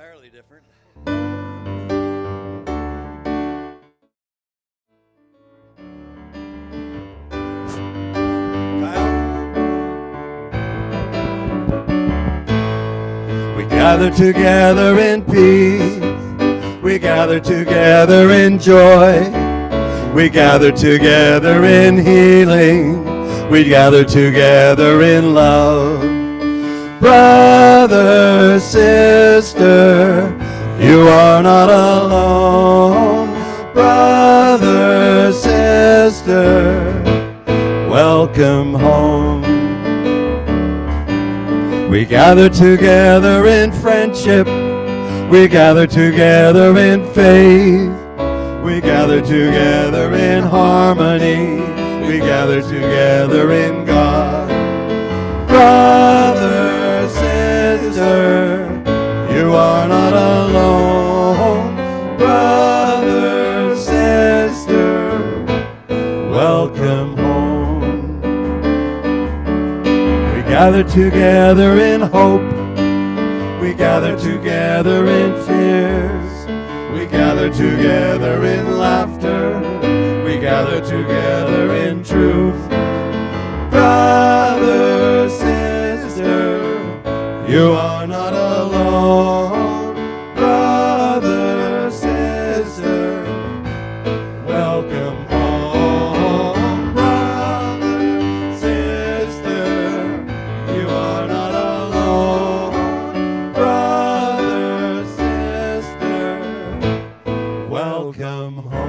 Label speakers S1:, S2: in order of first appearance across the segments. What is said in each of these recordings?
S1: entirely different. We gather together in peace. We gather together in joy. We gather together in healing. We gather together in love. Brother, sister, you are not alone. Brother, sister, welcome home. We gather together in friendship. We gather together in faith. We gather together in harmony. We gather together in God. Brother, sister, you are not alone. Brother, sister, welcome home. We gather together in hope. We gather together in tears. We gather together in laughter. We gather together in truth. Brother, sister, you are not alone. Brother, sister, welcome home. Brother, sister, you are not alone. Brother, sister, welcome home.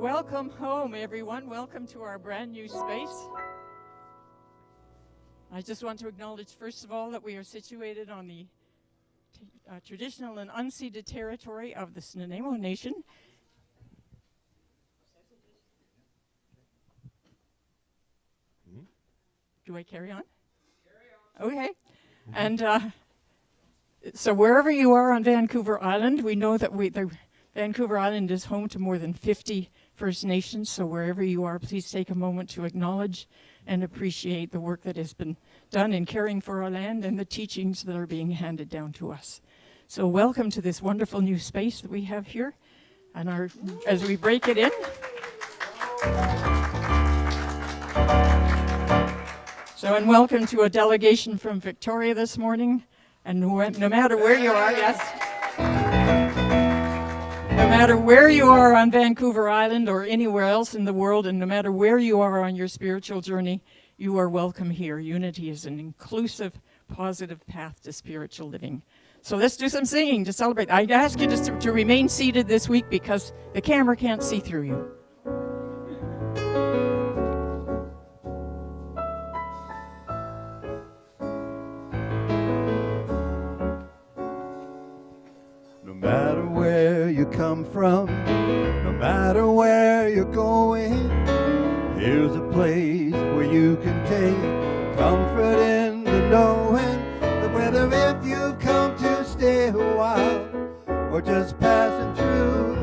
S2: Welcome home, everyone. Welcome to our brand new space. I just want to acknowledge, first of all, that we are situated on the traditional and unceded territory of the Snuneymuxw Nation. Do I carry on? Okay. And so wherever you are on Vancouver Island, we know that Vancouver Island is home to more than 50 First Nations, so wherever you are, please take a moment to acknowledge and appreciate the work that has been done in caring for our land and the teachings that are being handed down to us. So welcome to this wonderful new space that we have here, and as we break it in. So, and welcome to a delegation from Victoria this morning, and no matter where you are, yes. No matter where you are on Vancouver Island or anywhere else in the world, and no matter where you are on your spiritual journey, you are welcome here. Unity is an inclusive, positive path to spiritual living. So let's do some singing to celebrate. I ask you just to remain seated this week because the camera can't see through you.
S1: No matter where you come from, no matter where you're going, here's a place where you can take comfort in the knowing that whether if you've come to stay a while or just passing through,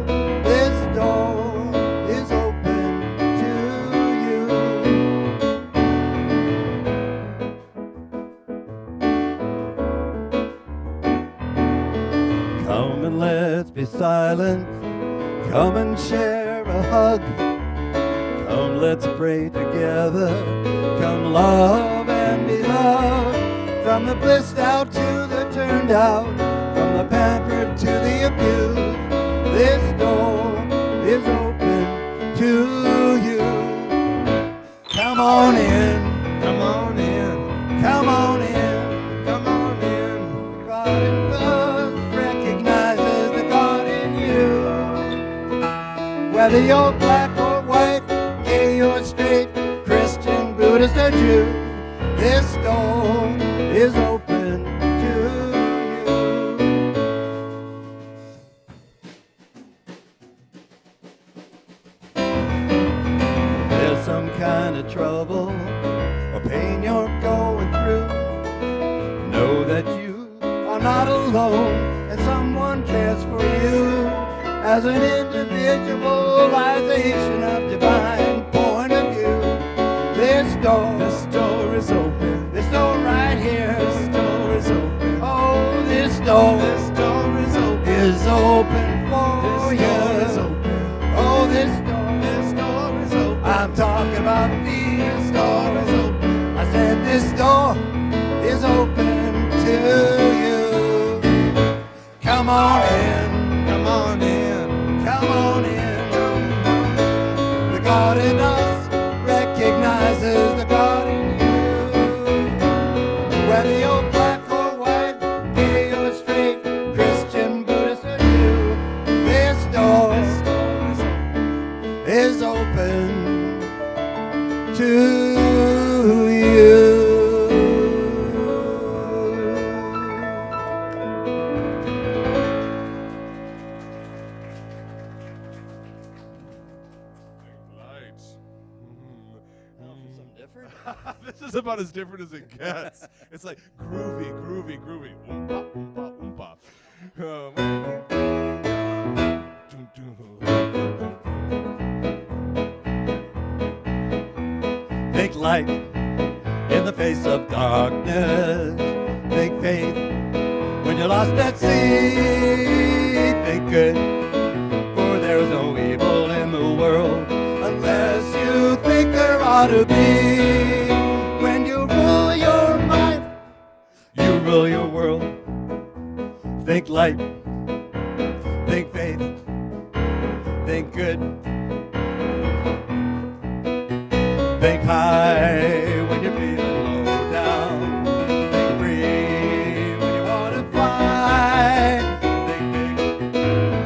S1: this door is open to you. Come and let's be silent. Come and share a hug. Come, let's pray together. Come, love and be loved. From the blissed out to the turned out, from the pampered to the abused, this door is open to you. Come on in, come on in, come on in, come on in. God in us recognizes the God in you. Whether you're black or white, gay or straight, Christian, Buddhist or Jew, this door is open to you. If there's some kind of trouble or pain you're going through, know that you are not alone and someone cares for you. As an individualization of divine point of view, this This door
S3: is open.
S1: This door right here.
S3: This door is open.
S1: Oh, this door
S3: Is open
S1: for
S3: This
S1: you.
S3: door is open.
S1: Oh, this
S3: door is open.
S1: I'm talking about
S3: This
S1: these
S3: door
S1: doors.
S3: is open.
S1: I said this door is open to you. Come on in.
S3: Come on in.
S1: Come on in. The God in us recognizes the God in you. Whether you're black or white, gay or straight, Christian, Buddhist or Jew, this door is open to you.
S3: Light.
S1: Something different?
S3: This is about as different as it gets. It's like groovy, groovy, groovy. Oompa, oompa, oompa.
S1: Think light in the face of darkness. Think faith when you're lost at sea. Think good, for there is no evil in the world unless you think there ought to be. When you rule your mind, you rule your world. Think light, think faith, think good. Think high when you're feeling low down. Think free when you want to fly. Think big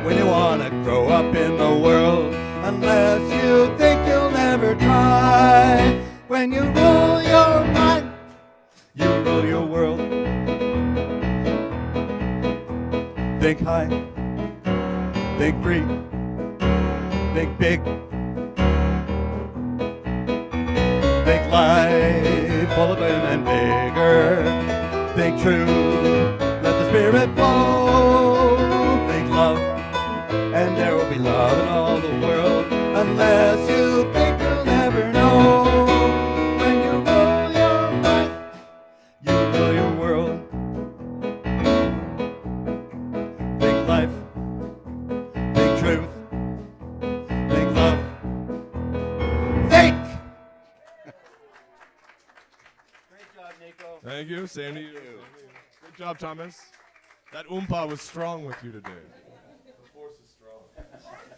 S1: when you want to grow up in the world. Unless you think you'll never try. When you rule your mind, you rule your world. Think high, think free, think big. Think life full of vim and vigor. Think true, let the spirit flow. Think love, and there will be love in all the world. Unless you think you'll never know. When you rule your mind, you rule your world. Think life, think truth, think love. Think! Great job, Nico.
S3: Thank you, same to you. Good job, Thomas. That oompa was strong with you today. The force is strong.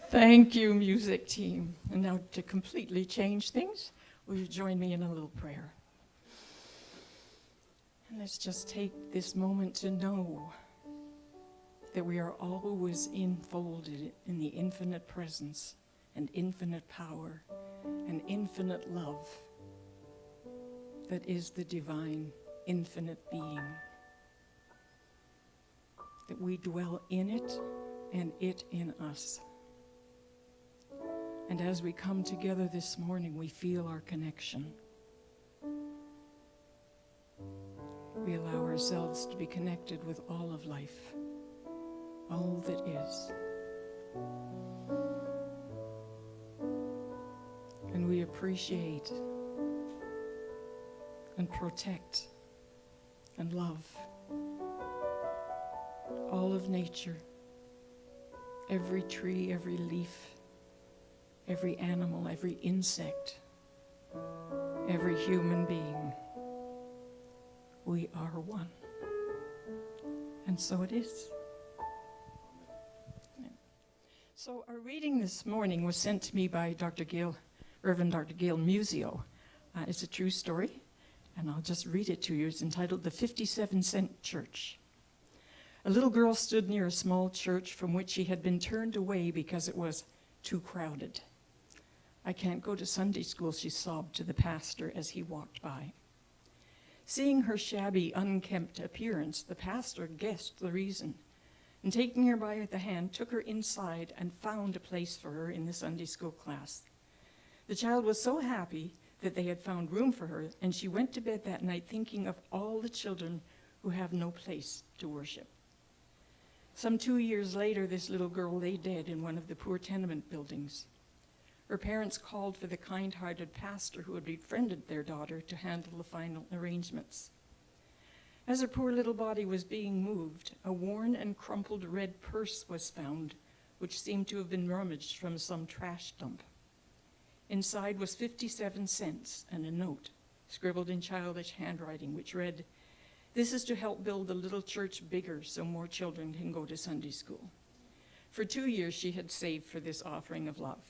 S2: Thank you, music team. And now to completely change things, will you join me in a little prayer? And let's just take this moment to know that we are always enfolded in the infinite presence and infinite power and infinite love that is the divine, infinite being. That we dwell in it and it in us. And as we come together this morning, we feel our connection. We allow ourselves to be connected with all of life, all that is. And we appreciate and protect and love all of nature, every tree, every leaf, every animal, every insect, every human being. We are one. And so it is. So our reading this morning was sent to me by Reverend Dr. Gail Musio. It's a true story, and I'll just read it to you. It's entitled The 57-Cent Church. A little girl stood near a small church from which she had been turned away because it was too crowded. "I can't go to Sunday school," she sobbed to the pastor as he walked by. Seeing her shabby, unkempt appearance, the pastor guessed the reason, and taking her by the hand, took her inside and found a place for her in the Sunday school class. The child was so happy that they had found room for her, and she went to bed that night thinking of all the children who have no place to worship. Some 2 years later, this little girl lay dead in one of the poor tenement buildings. Her parents called for the kind-hearted pastor who had befriended their daughter to handle the final arrangements. As her poor little body was being moved, a worn and crumpled red purse was found, which seemed to have been rummaged from some trash dump. Inside was 57 cents and a note, scribbled in childish handwriting, which read, "This is to help build the little church bigger so more children can go to Sunday school." For 2 years she had saved for this offering of love.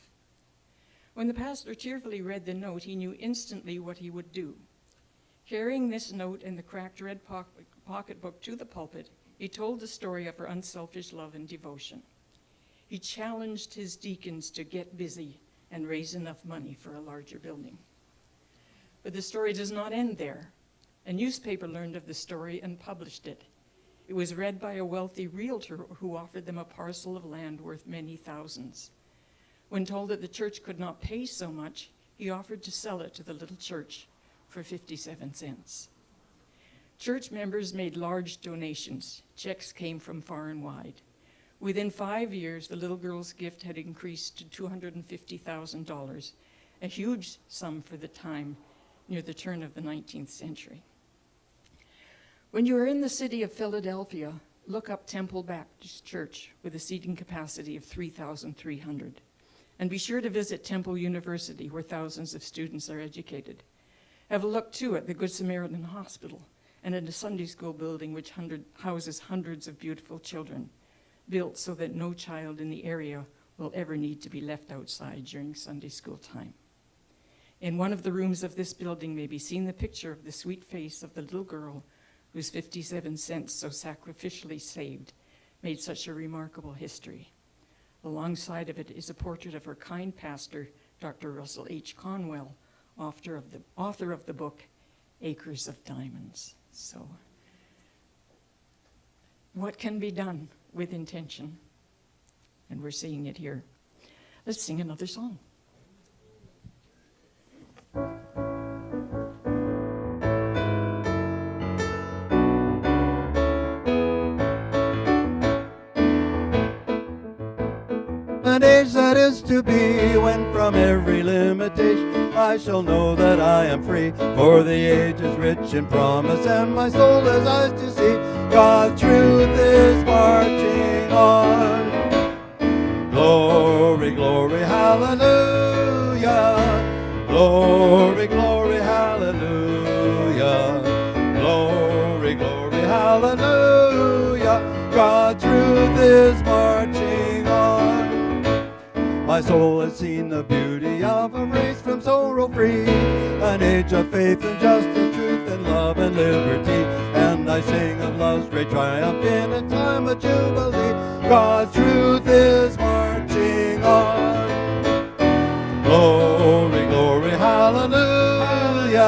S2: When the pastor cheerfully read the note, he knew instantly what he would do. Carrying this note and the cracked red pocketbook to the pulpit, he told the story of her unselfish love and devotion. He challenged his deacons to get busy and raise enough money for a larger building. But the story does not end there. A newspaper learned of the story and published it. It was read by a wealthy realtor who offered them a parcel of land worth many thousands. When told that the church could not pay so much, he offered to sell it to the little church for 57 cents. Church members made large donations. Checks came from far and wide. Within 5 years, the little girl's gift had increased to $250,000, a huge sum for the time near the turn of the 19th century. When you are in the city of Philadelphia, look up Temple Baptist Church with a seating capacity of 3,300. And be sure to visit Temple University, where thousands of students are educated. Have a look, too, at the Good Samaritan Hospital and at a Sunday school building which houses hundreds of beautiful children, built so that no child in the area will ever need to be left outside during Sunday school time. In one of the rooms of this building may be seen the picture of the sweet face of the little girl whose 57 cents, so sacrificially saved, made such a remarkable history. Alongside of it is a portrait of her kind pastor, Dr. Russell H. Conwell, author of the book, Acres of Diamonds. So, what can be done with intention? And we're seeing it here. Let's sing another song.
S1: An age that is to be, when from every limitation I shall know that I am free. For the age is rich in promise, and my soul has eyes to see. God's truth is marching on. Glory, glory, hallelujah. Glory, glory, hallelujah. Glory, glory, hallelujah. God's truth is marching on. My soul has seen the beauty of a race from sorrow free, an age of faith and justice, truth and love and liberty. And I sing of love's great triumph in a time of jubilee. God's truth is marching on. Glory, glory, hallelujah.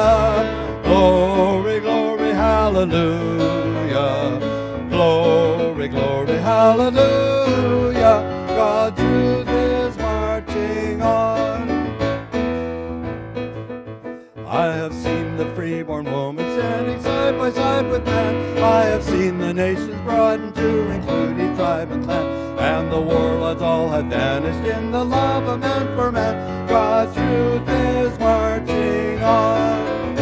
S1: Glory, glory, hallelujah. Glory, glory, hallelujah. God's truth is marching on. I have seen the freeborn woman standing side by side with man. I have seen the nations broadened to include each tribe and clan. And the warlords all have vanished in the love of man for man. God's truth is marching on.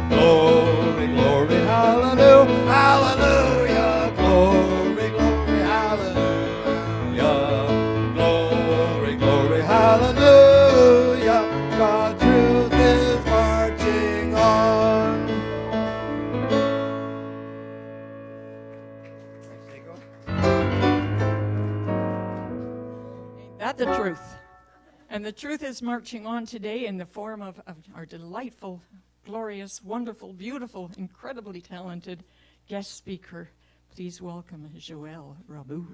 S1: Glory, glory, hallelujah, hallelujah. Glory, glory, hallelujah. Glory, glory, hallelujah. God's truth is marching on.
S2: Ain't that the truth? And the truth is marching on today in the form of our delightful, glorious, wonderful, beautiful, incredibly talented guest speaker. Please welcome Joëlle Rabu.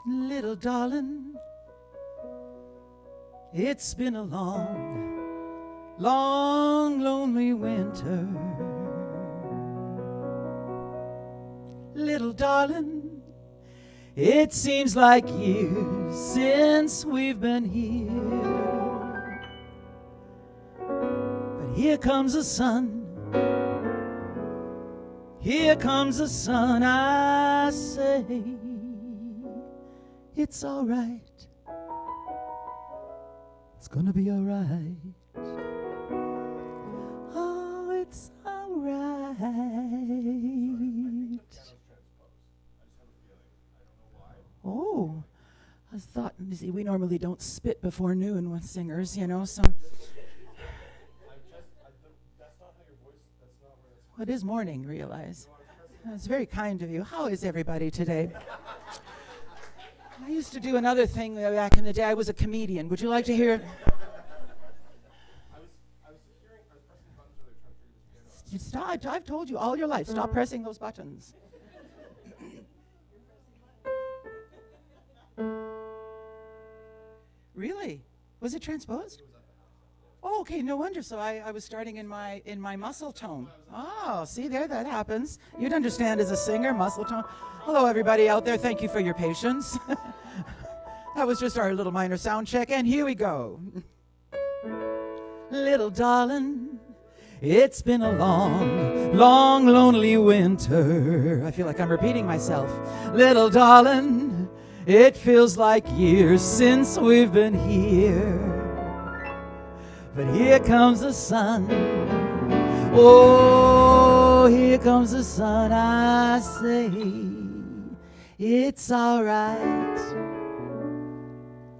S4: Little darling, it's been a long, long, lonely winter. little darling, it seems like years since we've been here. But here comes the sun. Here comes the sun, I say, it's all right. It's gonna be all right. Oh, it's all right. Oh, I thought, you see, we normally don't spit before noon with singers, you know, so. Well, it is morning, realize. That's very kind of you. How is everybody today? I used to do another thing back in the day. I was a comedian. Would you like to hear? Stop, I've told you all your life, stop pressing those buttons. Really? Was it transposed? Oh, okay, no wonder. So I was starting in my muscle tone. Oh, see there, that happens. You'd understand as a singer, muscle tone. Hello, everybody out there. Thank you for your patience. That was just our little minor sound check, and here we go. Little darling, it's been a long, long, lonely winter. I feel like I'm repeating myself. Little darling, it feels like years since we've been here. But here comes the sun. Oh, here comes the sun. I say, it's all right.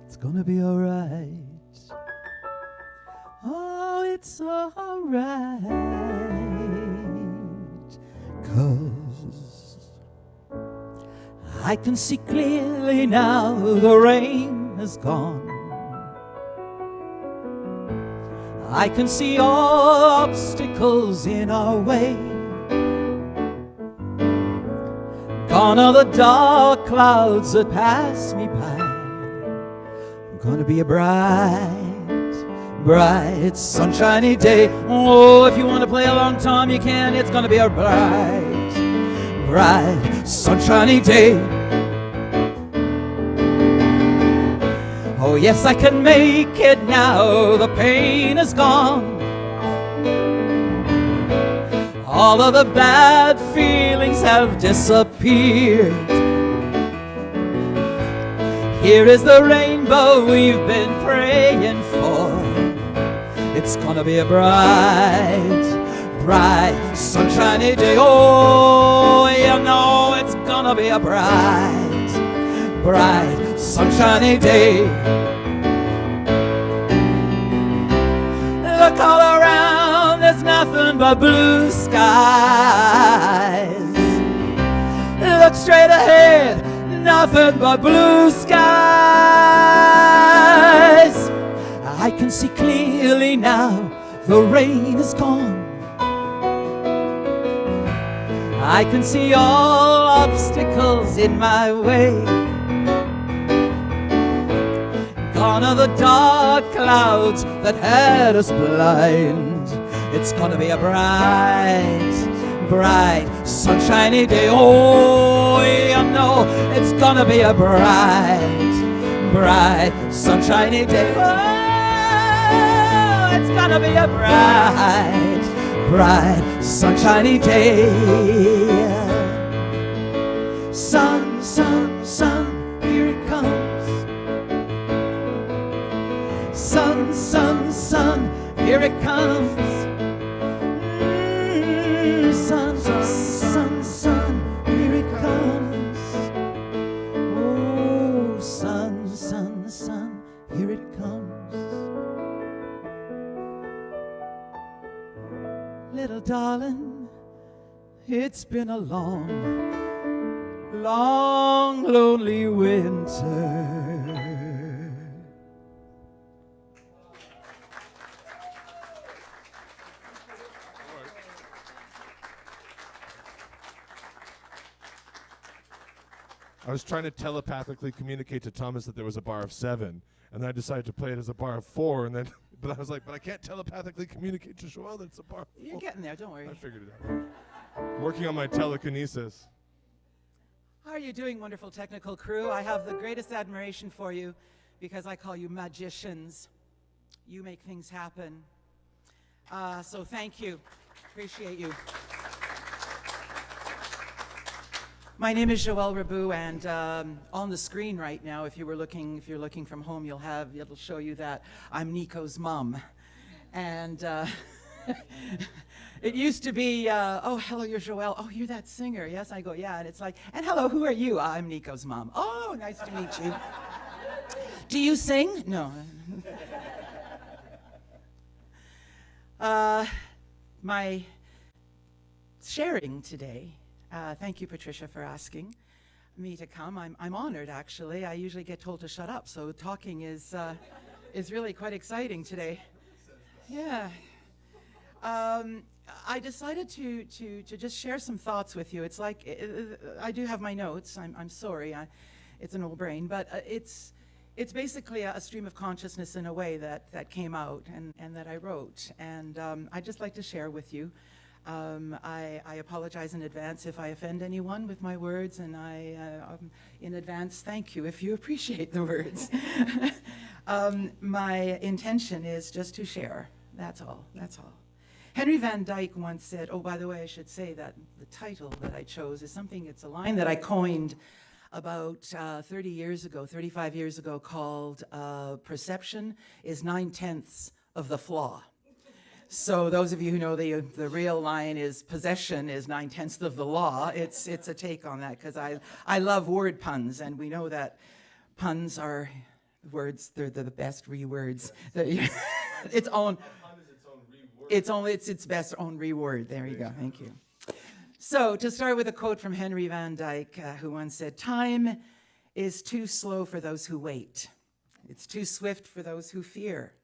S4: It's gonna be all right. Oh, it's all right. 'Cause I can see clearly now the rain has gone. I can see all obstacles in our way. Gone are the dark clouds that pass me by. I'm gonna be a bright, bright, sunshiny day. Oh, if you want to play along, Tom, you can. It's gonna be a bright, bright, sunshiny day. Oh, yes, I can make it now. The pain is gone. All of the bad feelings have disappeared. Here is the rainbow we've been praying for. It's gonna be a bright, bright, sunshiny day. Oh, you know it's gonna be a bright, bright, sunshiny day. Look all around, there's nothing but blue skies. Look straight ahead, nothing but blue skies. I can see clearly now, the rain is gone. I can see all obstacles in my way. Gone are the dark clouds that had us blind. It's gonna be a bright, bright, sunshiny day. Oh, you know it's gonna be a bright, bright, sunshiny day. Oh, it's gonna be a bright, bright, sunshiny day. Sun, sun, sun, here it comes. Sun, sun, sun, here it comes. Sun, sun, sun, here it comes. Oh, sun, sun, sun, here it comes. Little darling, it's been a long, long, lonely winter.
S3: I was trying to telepathically communicate to Thomas that there was a bar of 7, and then I decided to play it as a bar of 4, and then, but I was like, but I can't telepathically communicate to Joëlle that it's a bar of 4.
S4: You're getting there, don't worry.
S3: I figured it out. Working on my telekinesis.
S4: How are you doing, wonderful technical crew? I have the greatest admiration for you because I call you magicians. You make things happen. So thank you. Appreciate you. My name is Joëlle Rabu, and on the screen right now, if you're looking from home, it'll show you that I'm Nico's mom. And it used to be, oh, hello, you're Joëlle. Oh, you're that singer. Yes, I go, yeah. And it's like, and hello, who are you? I'm Nico's mom. Oh, nice to meet you. Do you sing? No. My sharing today, thank you, Patricia, for asking me to come. I'm honored, actually. I usually get told to shut up, so talking is really quite exciting today. Yeah. I decided to just share some thoughts with you. It's like, I do have my notes. I'm sorry. It's an old brain, but it's basically a stream of consciousness in a way that came out and that I wrote. And I'd just like to share with you. I apologize in advance if I offend anyone with my words, and in advance, thank you if you appreciate the words. My intention is just to share. That's all. Henry Van Dyke once said, oh, by the way, I should say that the title that I chose is it's a line that I coined about 35 years ago, called Perception is 9/10 of the flaw. So those of you who know the real line is possession is 9/10 of the law. It's a take on that, because I love word puns, and we know that puns are words, they're the best rewords. It's its best own reword. There you go. Thank you. So to start with a quote from Henry Van Dyke, who once said, "Time is too slow for those who wait. It's too swift for those who fear.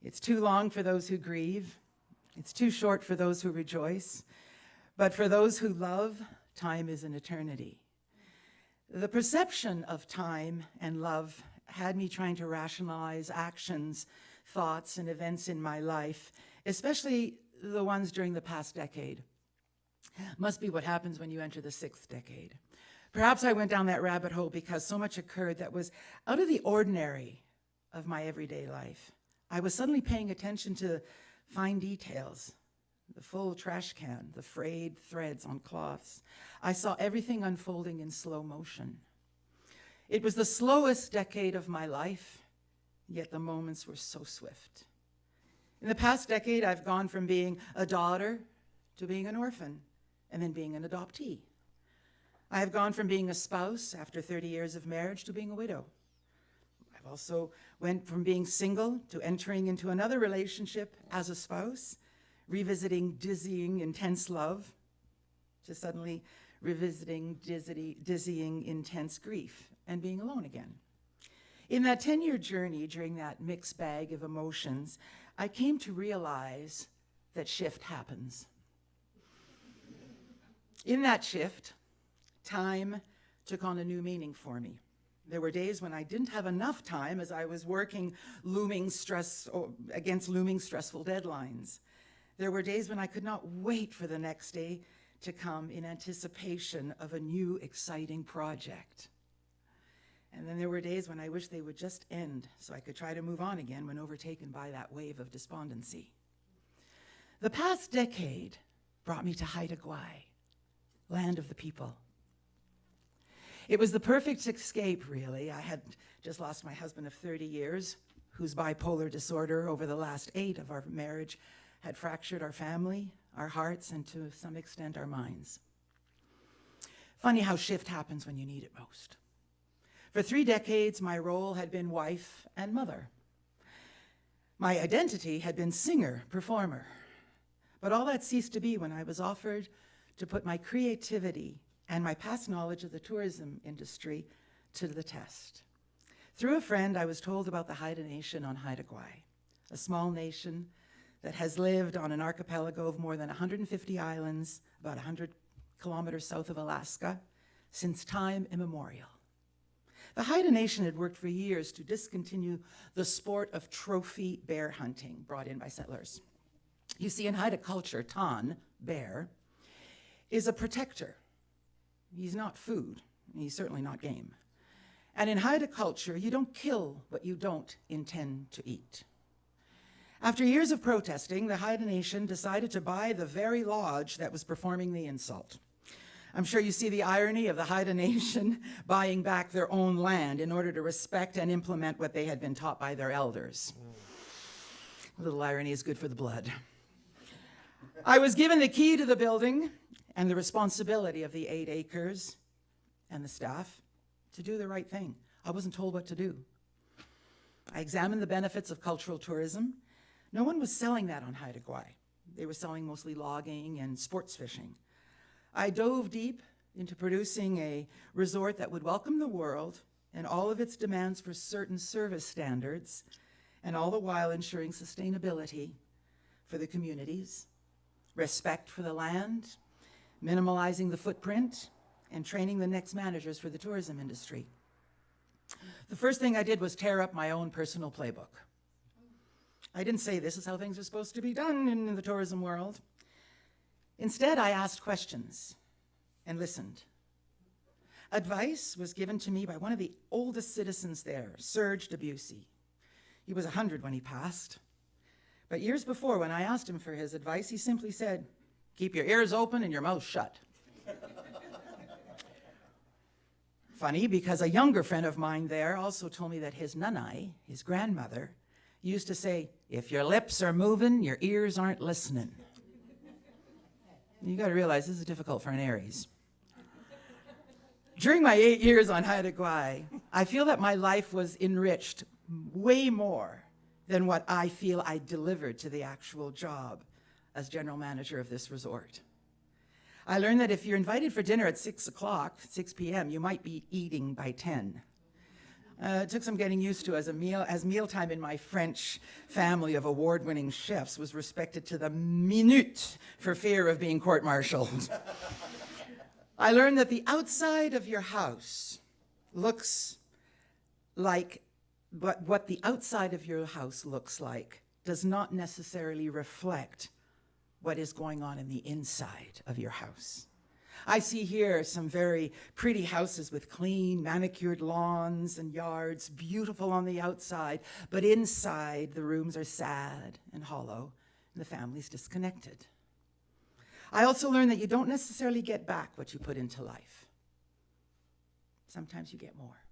S4: It's too long for those who grieve. It's too short for those who rejoice. But for those who love, time is an eternity." The perception of time and love had me trying to rationalize actions, thoughts, and events in my life, especially the ones during the past decade. Must be what happens when you enter the 6th decade. Perhaps I went down that rabbit hole because so much occurred that was out of the ordinary of my everyday life. I was suddenly paying attention to fine details, the full trash can, the frayed threads on cloths. I saw everything unfolding in slow motion. It was the slowest decade of my life, yet the moments were so swift. In the past decade, I've gone from being a daughter to being an orphan, and then being an adoptee. I have gone from being a spouse after 30 years of marriage to being a widow. I've also went from being single to entering into another relationship as a spouse, revisiting dizzying, intense love, to suddenly revisiting dizzying, intense grief, and being alone again. In that 10-year journey, during that mixed bag of emotions, I came to realize that shift happens. In that shift, time took on a new meaning for me. There were days when I didn't have enough time as I was working against looming stressful deadlines. There were days when I could not wait for the next day to come in anticipation of a new exciting project. And then there were days when I wished they would just end so I could try to move on again when overtaken by that wave of despondency. The past decade brought me to Haida Gwaii, land of the people. It was the perfect escape, really. I had just lost my husband of 30 years, whose bipolar disorder over the last 8 of our marriage had fractured our family, our hearts, and to some extent our minds. Funny how shift happens when you need it most. For 3 decades, my role had been wife and mother. My identity had been singer, performer. But all that ceased to be when I was offered to put my creativity and my past knowledge of the tourism industry to the test. Through a friend, I was told about the Haida Nation on Haida Gwaii, a small nation that has lived on an archipelago of more than 150 islands, about 100 kilometers south of Alaska, since time immemorial. The Haida Nation had worked for years to discontinue the sport of trophy bear hunting brought in by settlers. You see, in Haida culture, Tan, bear, is a protector. He's not food.
S5: He's certainly not game. And in Haida culture, you don't kill what you don't intend to eat. After years of protesting, the Haida Nation decided to buy the very lodge that was performing the insult. I'm sure you see the irony of the Haida Nation buying back their own land in order to respect and implement what they had been taught by their elders. A little irony is good for the blood. I was given the key to the building and the responsibility of the 8 acres and the staff to do the right thing. I wasn't told what to do. I examined the benefits of cultural tourism. No one was selling that on Haida Gwaii. They were selling mostly logging and sports fishing. I dove deep into producing a resort that would welcome the world and all of its demands for certain service standards, and all the while ensuring sustainability for the communities, respect for the land, minimalizing the footprint, and training the next managers for the tourism industry. The first thing I did was tear up my own personal playbook. I didn't say this is how things are supposed to be done in the tourism world. Instead, I asked questions and listened. Advice was given to me by one of the oldest citizens there, Serge Debussy. He was 100 when he passed. But years before, when I asked him for his advice, he simply said, "Keep your ears open and your mouth shut." Funny, because a younger friend of mine there also told me that his nanai, his grandmother, used to say, "If your lips are moving, your ears aren't listening." You got to realize this is difficult for an Aries. During my 8 years on Haida Gwaii, I feel that my life was enriched way more than what I feel I delivered to the actual job as general manager of this resort. I learned that if you're invited for dinner at 6 p.m., you might be eating by 10. It took some getting used to as mealtime in my French family of award-winning chefs was respected to the minute for fear of being court-martialed. I learned that the outside of your house looks like, but what the outside of your house looks like does not necessarily reflect what is going on in the inside of your house. I see here some very pretty houses with clean, manicured lawns and yards, beautiful on the outside, but inside the rooms are sad and hollow, and the family's disconnected. I also learned that you don't necessarily get back what you put into life. Sometimes you get more.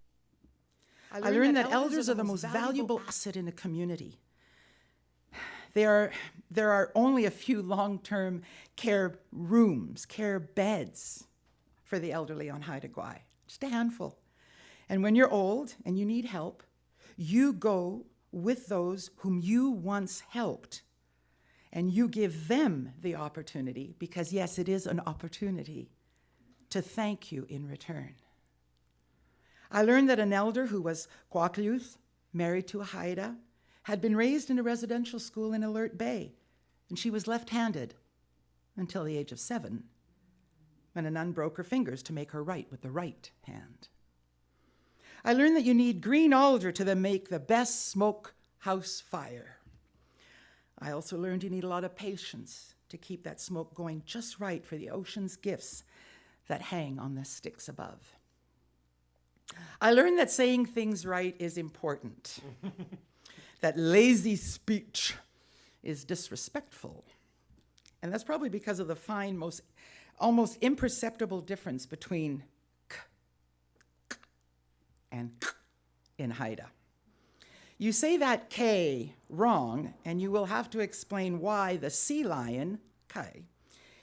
S5: I learned that elders are the most valuable asset in a community. There are only a few long-term care rooms, care beds for the elderly on Haida Gwaii, just a handful. And when you're old and you need help, you go with those whom you once helped, and you give them the opportunity, because yes, it is an opportunity, to thank you in return. I learned that an elder who was Kwakliuth, married to a Haida, had been raised in a residential school in Alert Bay, and she was left-handed until the age of 7, when a nun broke her fingers to make her write with the right hand. I learned that you need green alder to make the best smoke house fire. I also learned you need a lot of patience to keep that smoke going just right for the ocean's gifts that hang on the sticks above. I learned that saying things right is important. That lazy speech is disrespectful. And that's probably because of the fine, almost imperceptible difference between k and k in Haida. You say that K wrong, and you will have to explain why the sea lion, Kai,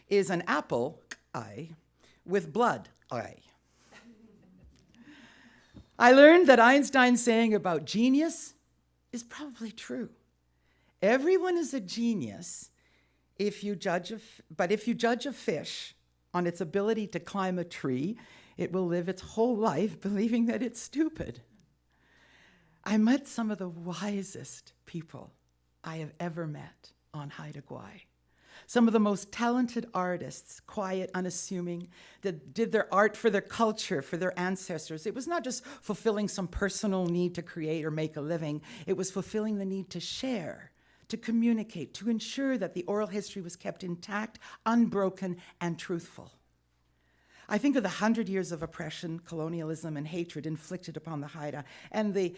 S5: is an apple, I, with blood, I. I learned that Einstein's saying about genius is probably true. Everyone is a genius but if you judge a fish on its ability to climb a tree, it will live its whole life believing that it's stupid. I met some of the wisest people I have ever met on Haida Gwaii. Some of the most talented artists, quiet, unassuming, that did their art for their culture, for their ancestors. It was not just fulfilling some personal need to create or make a living. It was fulfilling the need to share, to communicate, to ensure that the oral history was kept intact, unbroken, and truthful. I think of the 100 years of oppression, colonialism, and hatred inflicted upon the Haida, and the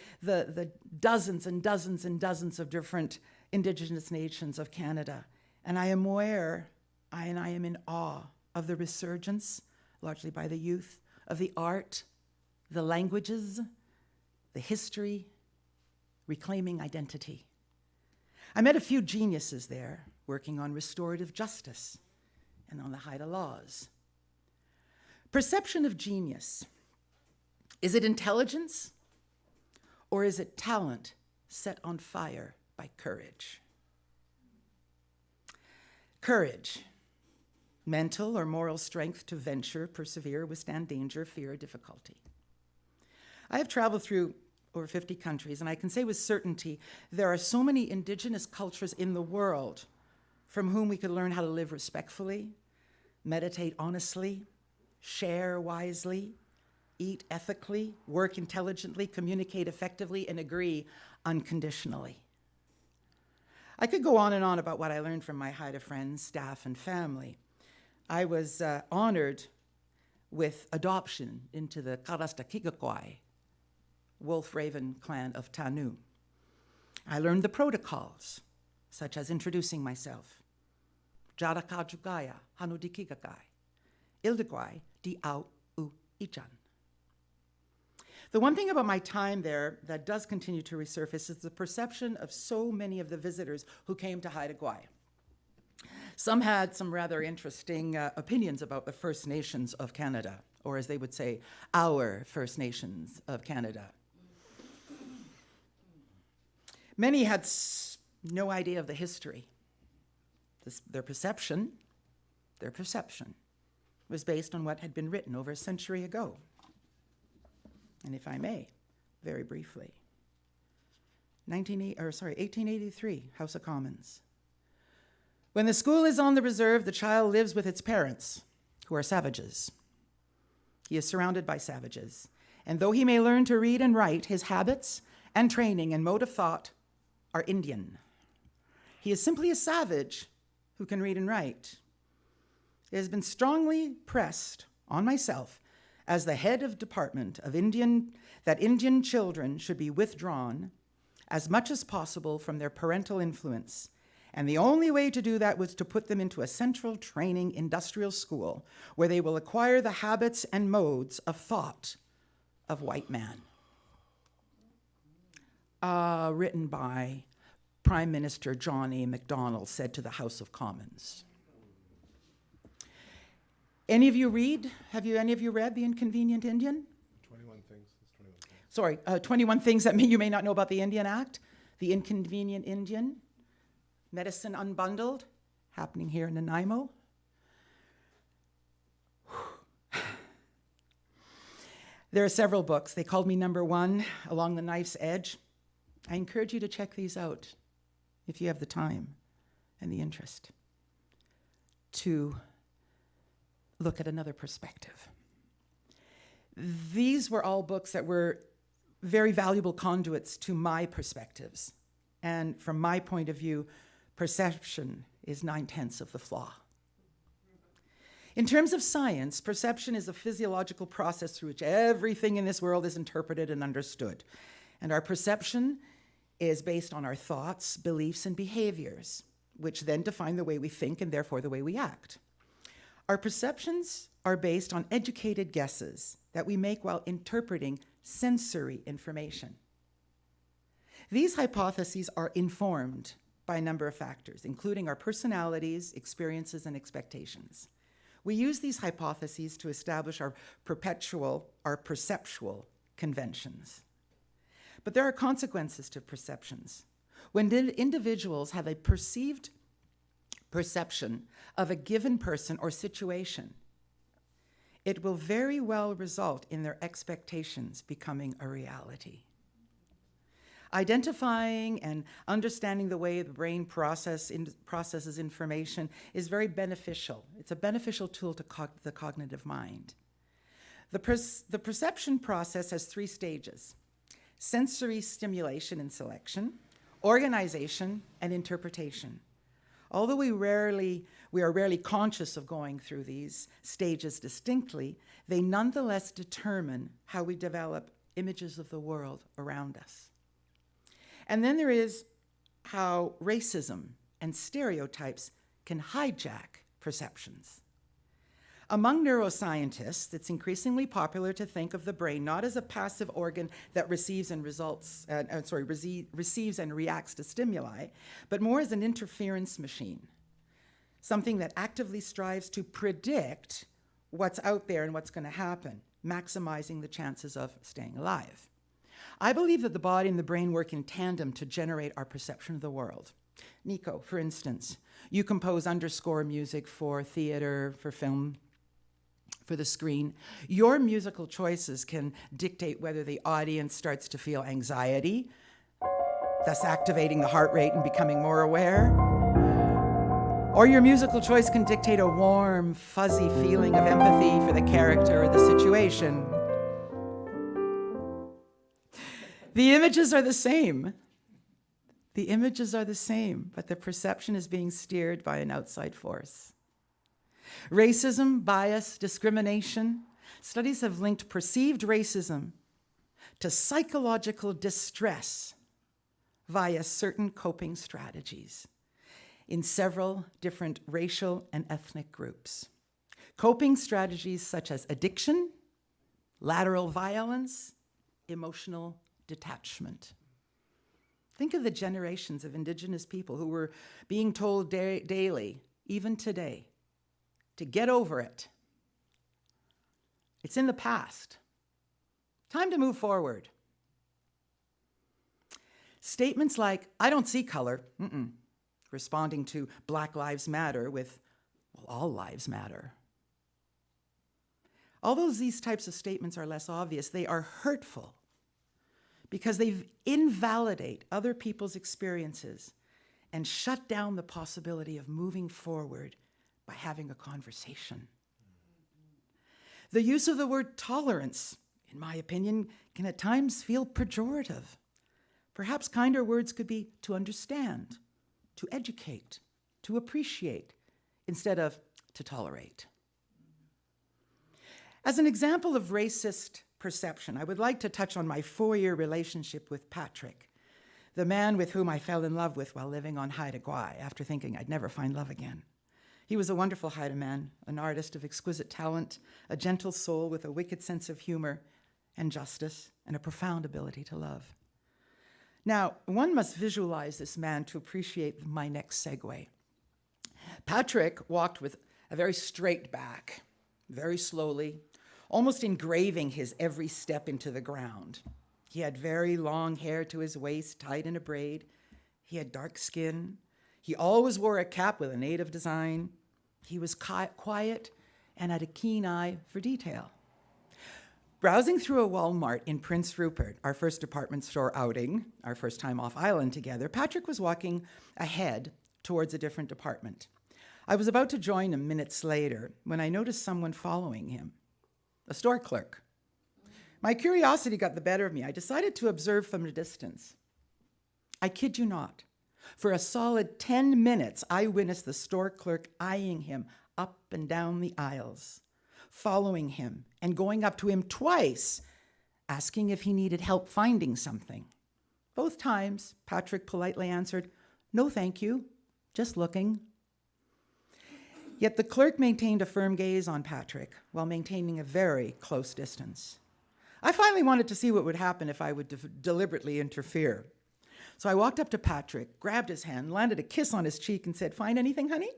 S5: dozens and dozens and dozens of different Indigenous nations of Canada. And I am aware, and I am in awe of the resurgence, largely by the youth, of the art, the languages, the history, reclaiming identity. I met a few geniuses there working on restorative justice and on the Haida laws. Perception of genius. Is it intelligence or is it talent set on fire by courage? Courage. Mental or moral strength to venture, persevere, withstand danger, fear, or difficulty. I have traveled through over 50 countries, and I can say with certainty there are so many Indigenous cultures in the world from whom we could learn how to live respectfully, meditate honestly, share wisely, eat ethically, work intelligently, communicate effectively, and agree unconditionally. I could go on and on about what I learned from my Haida friends, staff, and family. I was honored with adoption into the Karastakikakwai, Wolf Raven clan of Tanu. I learned the protocols, such as introducing myself. Jarakajugaya, Hanudikikakai, Ildegwai, Di Au U Ichan. The one thing about my time there that does continue to resurface is the perception of so many of the visitors who came to Haida Gwaii. Some had some rather interesting opinions about the First Nations of Canada, or as they would say, our First Nations of Canada. Many had no idea of the history. Their perception was based on what had been written over a century ago. And if I may, very briefly, 1883, House of Commons. When the school is on the reserve, the child lives with its parents, who are savages. He is surrounded by savages. And though he may learn to read and write, his habits and training and mode of thought are Indian. He is simply a savage who can read and write. It has been strongly pressed on myself as the head of department of that Indian children should be withdrawn as much as possible from their parental influence. And the only way to do that was to put them into a central training industrial school where they will acquire the habits and modes of thought of white man. Written by Prime Minister John A. Macdonald, said to the House of Commons. Any of you read? Any of you read The Inconvenient Indian?
S3: 21 things. That's 21 things.
S5: Sorry, 21 things that you may not know about the Indian Act. The Inconvenient Indian. Medicine Unbundled, happening here in Nanaimo. There are several books. They called me number one, Along the Knife's Edge. I encourage you to check these out if you have the time and the interest to look at another perspective. These were all books that were very valuable conduits to my perspectives. And from my point of view, perception is 9/10 of the flaw. In terms of science, perception is a physiological process through which everything in this world is interpreted and understood. And our perception is based on our thoughts, beliefs, and behaviors, which then define the way we think and therefore the way we act. Our perceptions are based on educated guesses that we make while interpreting sensory information. These hypotheses are informed by a number of factors, including our personalities, experiences, and expectations. We use these hypotheses to establish our perceptual conventions. But there are consequences to perceptions. When individuals have a perceived perception of a given person or situation, it will very well result in their expectations becoming a reality. Identifying and understanding the way the brain processes information is very beneficial. It's a beneficial tool to the cognitive mind. The perception process has 3 stages: sensory stimulation and selection, organization, and interpretation. Although we are rarely conscious of going through these stages distinctly, they nonetheless determine how we develop images of the world around us. And then there is how racism and stereotypes can hijack perceptions. Among neuroscientists, it's increasingly popular to think of the brain not as a passive organ that receives and reacts to stimuli, but more as an interference machine, something that actively strives to predict what's out there and what's going to happen, maximizing the chances of staying alive. I believe that the body and the brain work in tandem to generate our perception of the world. Nico, for instance, you compose underscore music for theater, for film, for the screen. Your musical choices can dictate whether the audience starts to feel anxiety, thus activating the heart rate and becoming more aware. Or your musical choice can dictate a warm, fuzzy feeling of empathy for the character or the situation. The images are the same. The images are the same, but the perception is being steered by an outside force. Racism, bias, discrimination. Studies have linked perceived racism to psychological distress via certain coping strategies in several different racial and ethnic groups. Coping strategies such as addiction, lateral violence, emotional detachment. Think of the generations of Indigenous people who were being told daily, even today, to get over it. It's in the past. Time to move forward. Statements like, I don't see color, responding to Black Lives Matter with, well, all lives matter. Although these types of statements are less obvious, they are hurtful because they invalidate other people's experiences and shut down the possibility of moving forward by having a conversation. The use of the word tolerance, in my opinion, can at times feel pejorative. Perhaps kinder words could be to understand, to educate, to appreciate, instead of to tolerate. As an example of racist perception, I would like to touch on my 4-year relationship with Patrick, the man with whom I fell in love with while living on Haida Gwaii after thinking I'd never find love again. He was a wonderful Haida man, an artist of exquisite talent, a gentle soul with a wicked sense of humor and justice, and a profound ability to love. Now, one must visualize this man to appreciate my next segue. Patrick walked with a very straight back, very slowly, almost engraving his every step into the ground. He had very long hair to his waist, tied in a braid. He had dark skin. He always wore a cap with a native design. He was quiet and had a keen eye for detail. Browsing through a Walmart in Prince Rupert, our first department store outing, our first time off island together, Patrick was walking ahead towards a different department. I was about to join him minutes later when I noticed someone following him, a store clerk. My curiosity got the better of me. I decided to observe from a distance. I kid you not. For a solid 10 minutes, I witnessed the store clerk eyeing him up and down the aisles, following him and going up to him twice, asking if he needed help finding something. Both times, Patrick politely answered, "No, thank you, just looking." Yet the clerk maintained a firm gaze on Patrick while maintaining a very close distance. I finally wanted to see what would happen if I would deliberately interfere. So I walked up to Patrick, grabbed his hand, landed a kiss on his cheek, and said, "Find anything, honey?"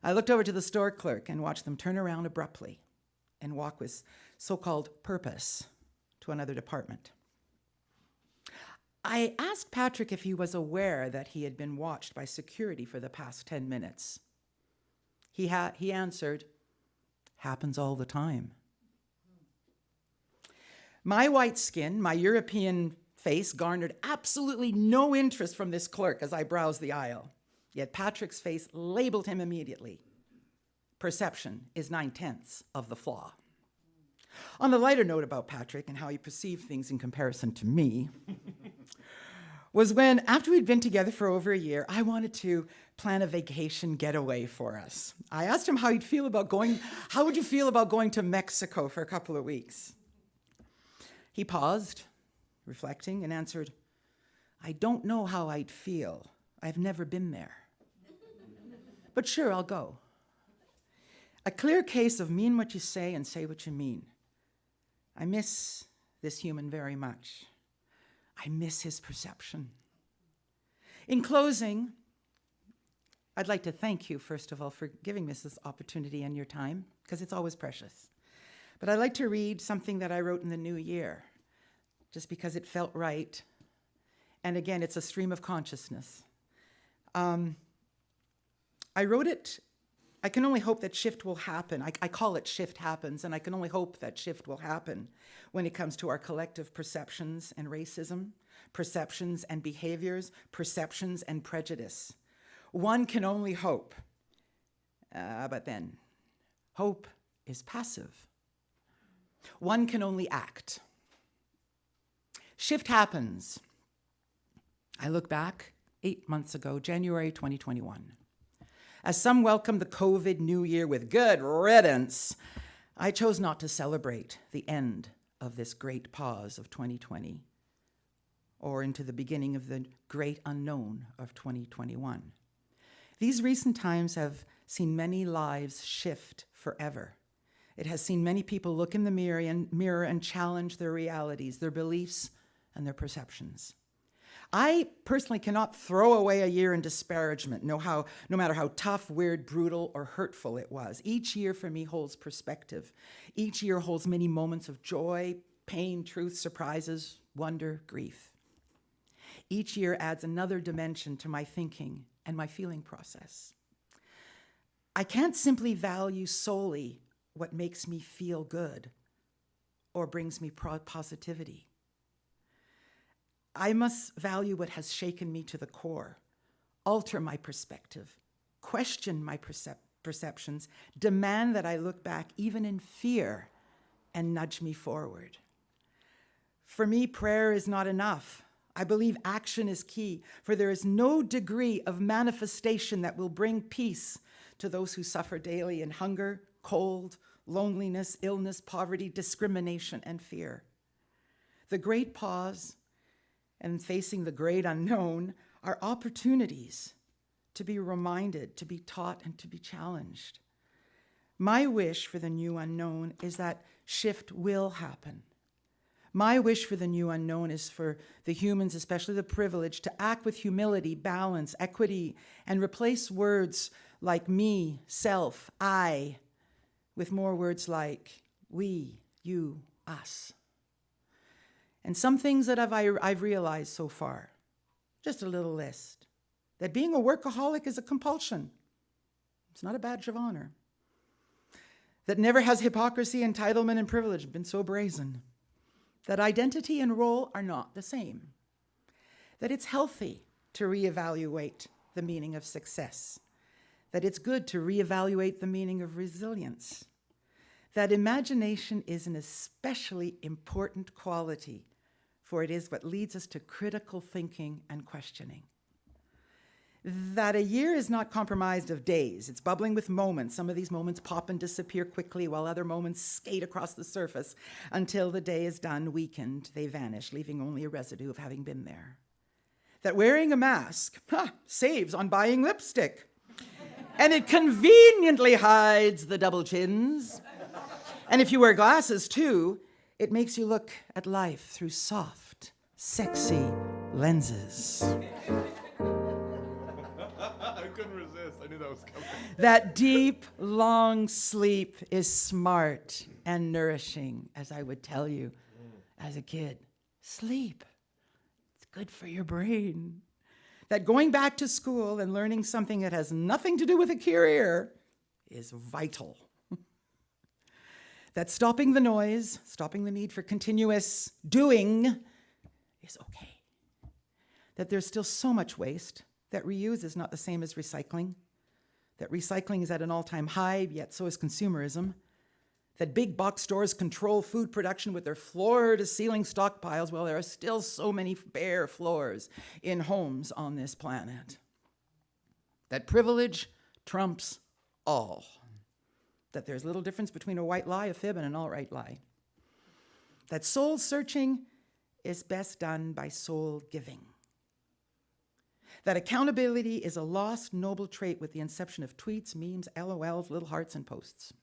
S5: I looked over to the store clerk and watched them turn around abruptly and walk with so-called purpose to another department. I asked Patrick if he was aware that he had been watched by security for the past 10 minutes. He answered, "Happens all the time." My white skin, my European face garnered absolutely no interest from this clerk as I browsed the aisle. Yet Patrick's face labeled him immediately. Perception is 9/10 of the flaw. On the lighter note about Patrick and how he perceived things in comparison to me, was when, after we'd been together for over a year, I wanted to plan a vacation getaway for us. I asked him how would you feel about going to Mexico for a couple of weeks? He paused, reflecting, and answered, I don't know how I'd feel. I've never been there. But sure, I'll go. A clear case of mean what you say and say what you mean. I miss this human very much. I miss his perception. In closing, I'd like to thank you, first of all, for giving me this opportunity and your time, because it's always precious. But I'd like to read something that I wrote in the new year, just because it felt right. And again, it's a stream of consciousness. I wrote it, I can only hope that shift will happen. I call it Shift Happens, and I can only hope that shift will happen when it comes to our collective perceptions and racism, perceptions and behaviors, perceptions and prejudice. One can only hope, but then hope is passive. One can only act. Shift happens. I look back 8 months ago, January 2021. As some welcomed the COVID New Year with good riddance, I chose not to celebrate the end of this great pause of 2020 or into the beginning of the great unknown of 2021. These recent times have seen many lives shift forever. It has seen many people look in the mirror and challenge their realities, their beliefs, and their perceptions. I personally cannot throw away a year in disparagement, no matter how tough, weird, brutal, or hurtful it was. Each year for me holds perspective. Each year holds many moments of joy, pain, truth, surprises, wonder, grief. Each year adds another dimension to my thinking and my feeling process. I can't simply value solely what makes me feel good or brings me positivity. I must value what has shaken me to the core, alter my perspective, question my perceptions, demand that I look back even in fear and nudge me forward. For me, prayer is not enough. I believe action is key, for there is no degree of manifestation that will bring peace to those who suffer daily in hunger, cold, loneliness, illness, poverty, discrimination, and fear. The great pause and facing the great unknown are opportunities to be reminded, to be taught, and to be challenged. My wish for the new unknown is that shift will happen. My wish for the new unknown is for the humans, especially the privileged, to act with humility, balance, equity, and replace words like me, self, I, with more words like we, you, us. And some things that I've realized so far, just a little list, that being a workaholic is a compulsion. It's not a badge of honor. That never has hypocrisy, entitlement, and privilege been so brazen. That identity and role are not the same. That it's healthy to reevaluate the meaning of success. That it's good to reevaluate the meaning of resilience. That imagination is an especially important quality, for it is what leads us to critical thinking and questioning. That a year is not comprised of days. It's bubbling with moments. Some of these moments pop and disappear quickly, while other moments skate across the surface until the day is done, weakened, they vanish, leaving only a residue of having been there. That wearing a mask saves on buying lipstick, and it conveniently hides the double chins. And if you wear glasses too, it makes you look at life through soft, sexy lenses.
S3: I couldn't resist. I knew that was coming.
S5: That deep, long sleep is smart and nourishing, as I would tell you as a kid. Sleep. It's good for your brain. That going back to school and learning something that has nothing to do with a career is vital. That stopping the noise, stopping the need for continuous doing is okay. That there's still so much waste, that reuse is not the same as recycling, that recycling is at an all-time high, yet so is consumerism, that big box stores control food production with their floor-to-ceiling stockpiles, well, there are still so many bare floors in homes on this planet. That privilege trumps all. That there's little difference between a white lie, a fib, and an all-right lie. That soul-searching is best done by soul-giving. That accountability is a lost, noble trait with the inception of tweets, memes, LOLs, little hearts, and posts.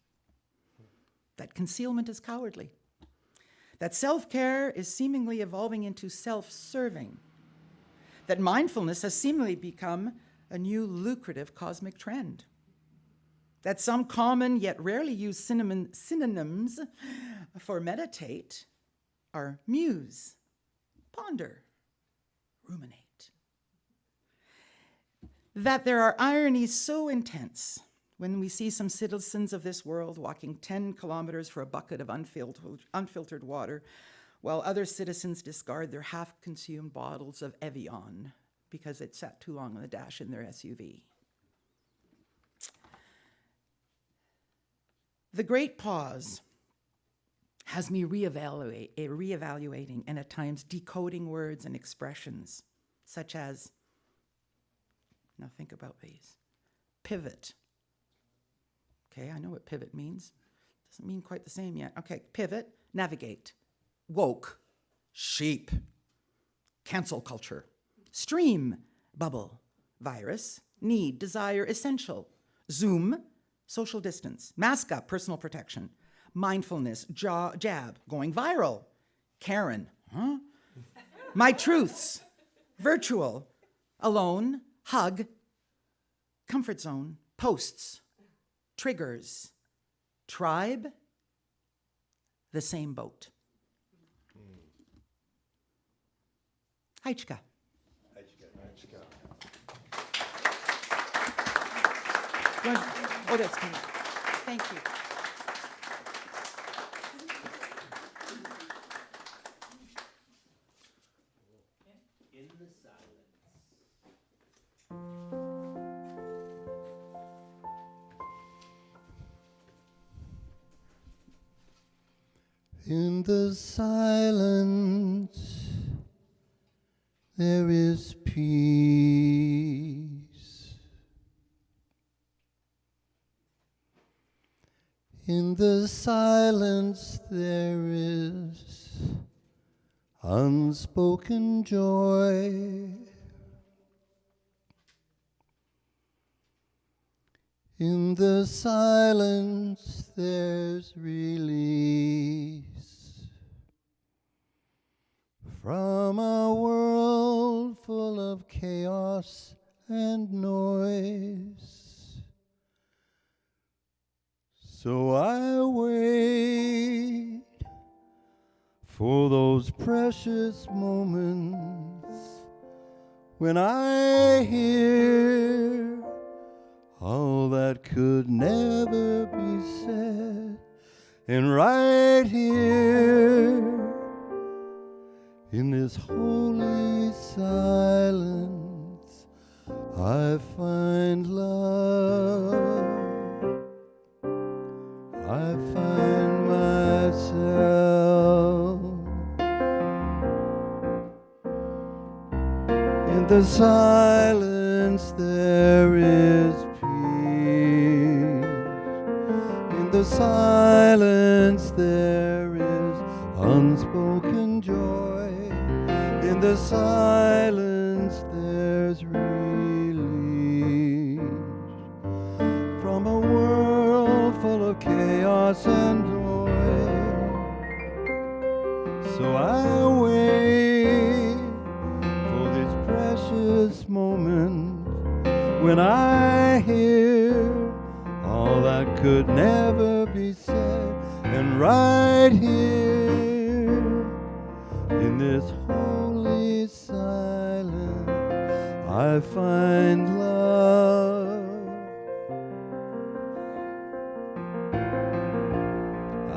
S5: That concealment is cowardly. That self-care is seemingly evolving into self-serving. That mindfulness has seemingly become a new lucrative cosmic trend. That some common yet rarely used synonyms for meditate are muse, ponder, ruminate. That there are ironies so intense when we see some citizens of this world walking 10 kilometers for a bucket of unfiltered water, while other citizens discard their half-consumed bottles of Evian because it sat too long on the dash in their SUV. The great pause has me reevaluating and at times decoding words and expressions, such as, now think about these, pivot. Okay, I know what pivot means. Doesn't mean quite the same yet. Okay, pivot, navigate, woke, sheep, cancel culture, stream, bubble, virus, need, desire, essential, Zoom, social distance, mask up, personal protection, mindfulness, jab, going viral, Karen, my truths, virtual, alone, hug, comfort zone, posts, triggers, tribe, the same boat. Heichka. Oh, that's good. Thank you.
S1: In the silence, there is peace. In the silence, there is unspoken joy. In the silence, there's release from a world full of chaos and noise. So I wait for those precious moments when I hear all that could never be said, and right here in this holy silence I find love. I find myself in the silence. There is peace. In the silence, there is unspoken joy. In the silence, there's release from a world full of chaos and noise. So I wait for this precious moment when I hear all that could never be said, and right here in this holy silence I find love.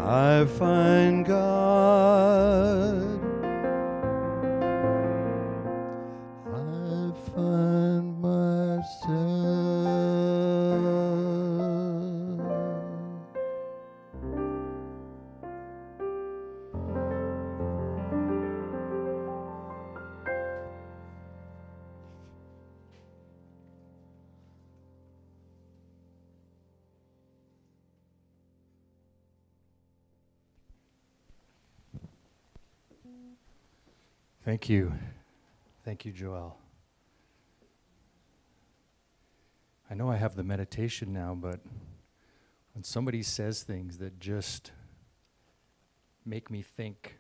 S1: I find God. I find myself.
S4: Thank you. Thank you, Joëlle. I know I have the meditation now, but when somebody says things that just make me think,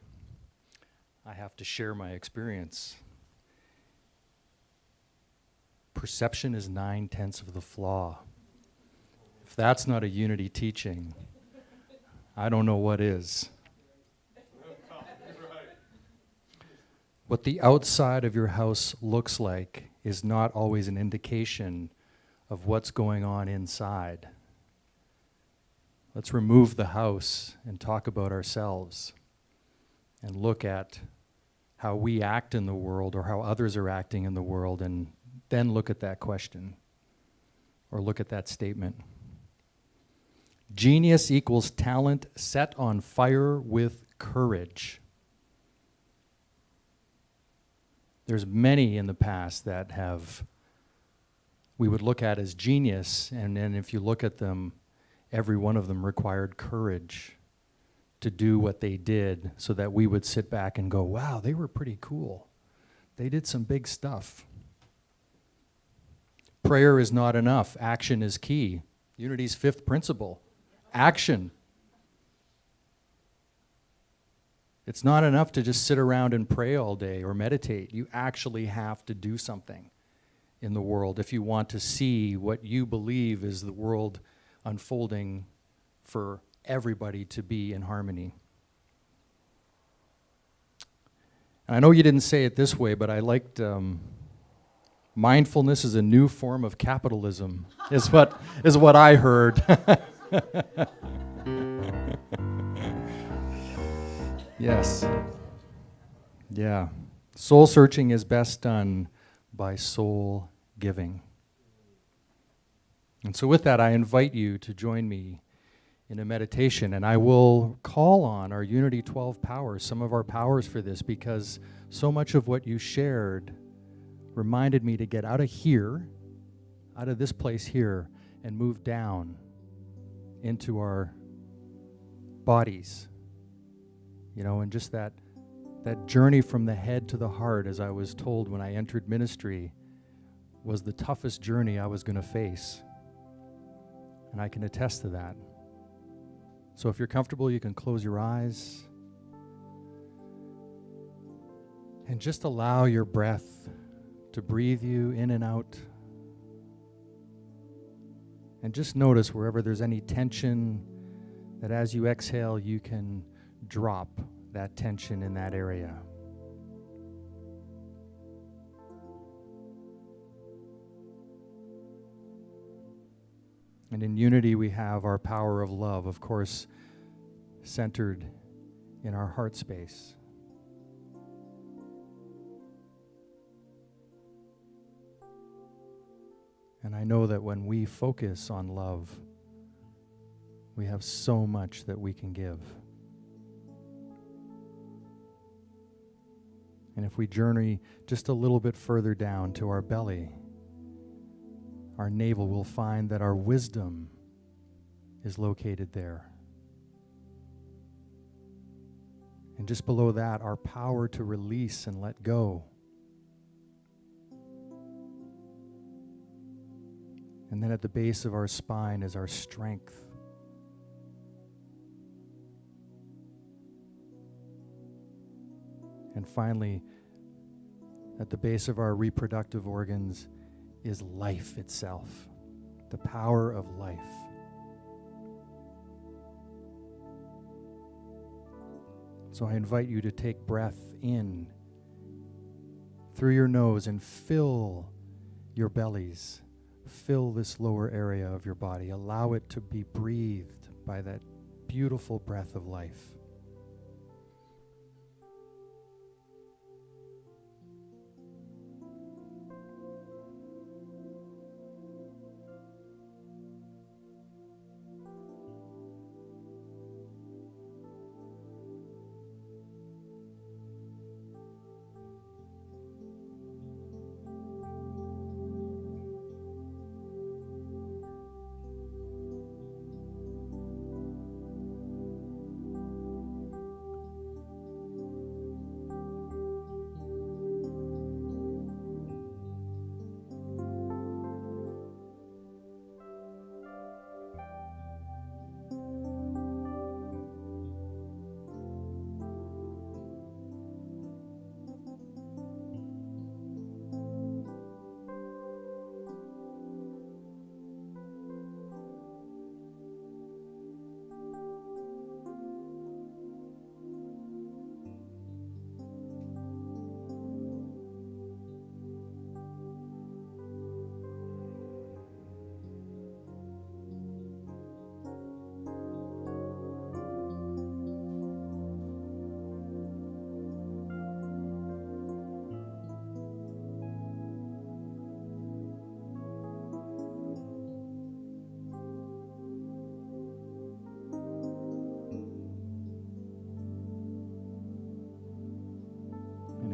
S4: I have to share my experience. Perception is 9/10 of the flaw. If that's not a unity teaching, I don't know what is. What the outside of your house looks like is not always an indication of what's going on inside. Let's remove the house and talk about ourselves and look at how we act in the world or how others are acting in the world, and then look at that question or look at that statement. Genius equals talent set on fire with courage. There's many in the past that we would look at as genius, and then if you look at them, every one of them required courage to do what they did so that we would sit back and go, wow, they were pretty cool. They did some big stuff. Prayer is not enough. Action is key. Unity's 5th principle. Action. It's not enough to just sit around and pray all day or meditate. You actually have to do something in the world if you want to see what you believe is the world unfolding for everybody to be in harmony. And I know you didn't say it this way, but I liked mindfulness is a new form of capitalism, is what I heard. Yes. Yeah. Soul searching is best done by soul giving. And so with that, I invite you to join me in a meditation, and I will call on our Unity 12 powers, some of our powers for this, because so much of what you shared reminded me to get out of here, out of this place here, and move down into our bodies. You know, and just that journey from the head to the heart, as I was told when I entered ministry, was the toughest journey I was going to face. And I can attest to that. So if you're comfortable, you can close your eyes and just allow your breath to breathe you in and out. And just notice wherever there's any tension, that as you exhale, you can drop that tension in that area. And in unity, we have our power of love, of course, centered in our heart space. And I know that when we focus on love, we have so much that we can give. And if we journey just a little bit further down to our belly, our navel, will find that our wisdom is located there. And just below that, our power to release and let go. And then at the base of our spine is our strength. And finally, at the base of our reproductive organs is life itself, the power of life. So I invite you to take breath in through your nose and fill your bellies, fill this lower area of your body. Allow it to be breathed by that beautiful breath of life.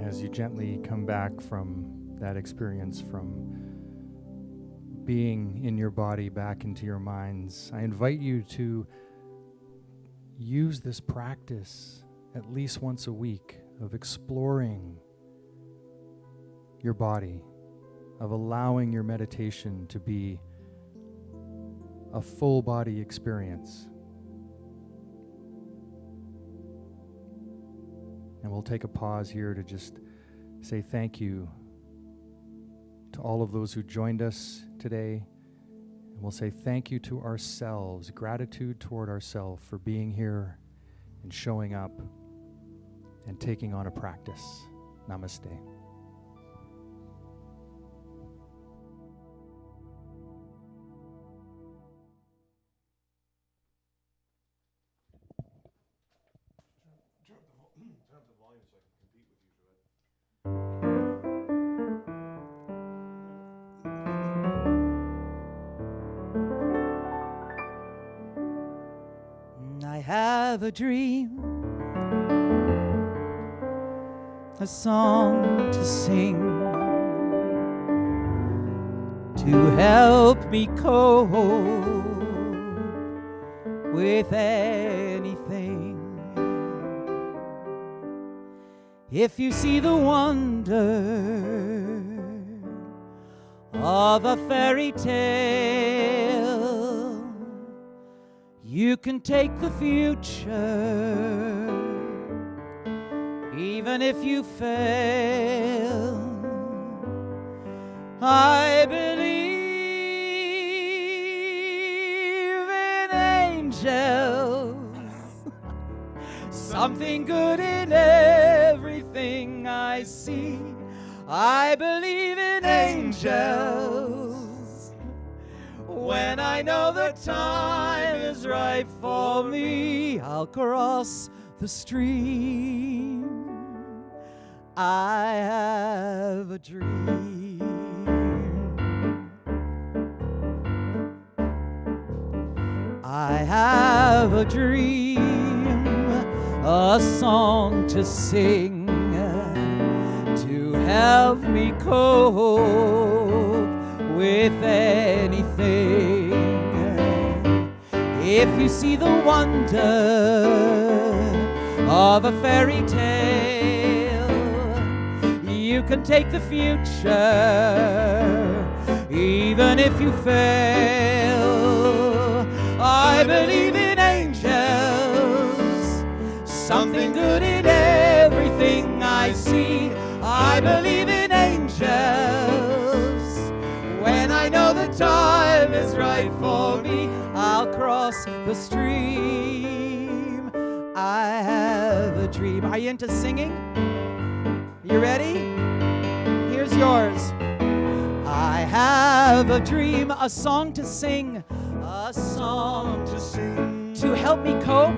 S6: as you gently come back from that experience, from being in your body back into your minds, I invite you to use this practice at least once a week of exploring your body, of allowing your meditation to be a full body experience. And we'll take a pause here to just say thank you to all of those who joined us today. And we'll say thank you to ourselves, gratitude toward ourselves for being here and showing up and taking on a practice. Namaste.
S4: I have a dream, a song to sing, to help me cope with anything. If you see the wonder of a fairy tale, you can take the future, even if you fail. I believe in angels, something good in everything I see. I believe in angels when I know the time is right for me. I'll cross the stream. I have a dream. I have a dream, a song to sing, to help me cope with anything. If you see the wonder of a fairy tale, you can take the future, even if you fail. I believe in angels, something good in everything I see. I believe in angels when I know the time is right for me. I'll cross the stream. I have a dream. Are you into singing? You ready? Here's yours. I have a dream, a song to sing, a song to sing, to help me cope,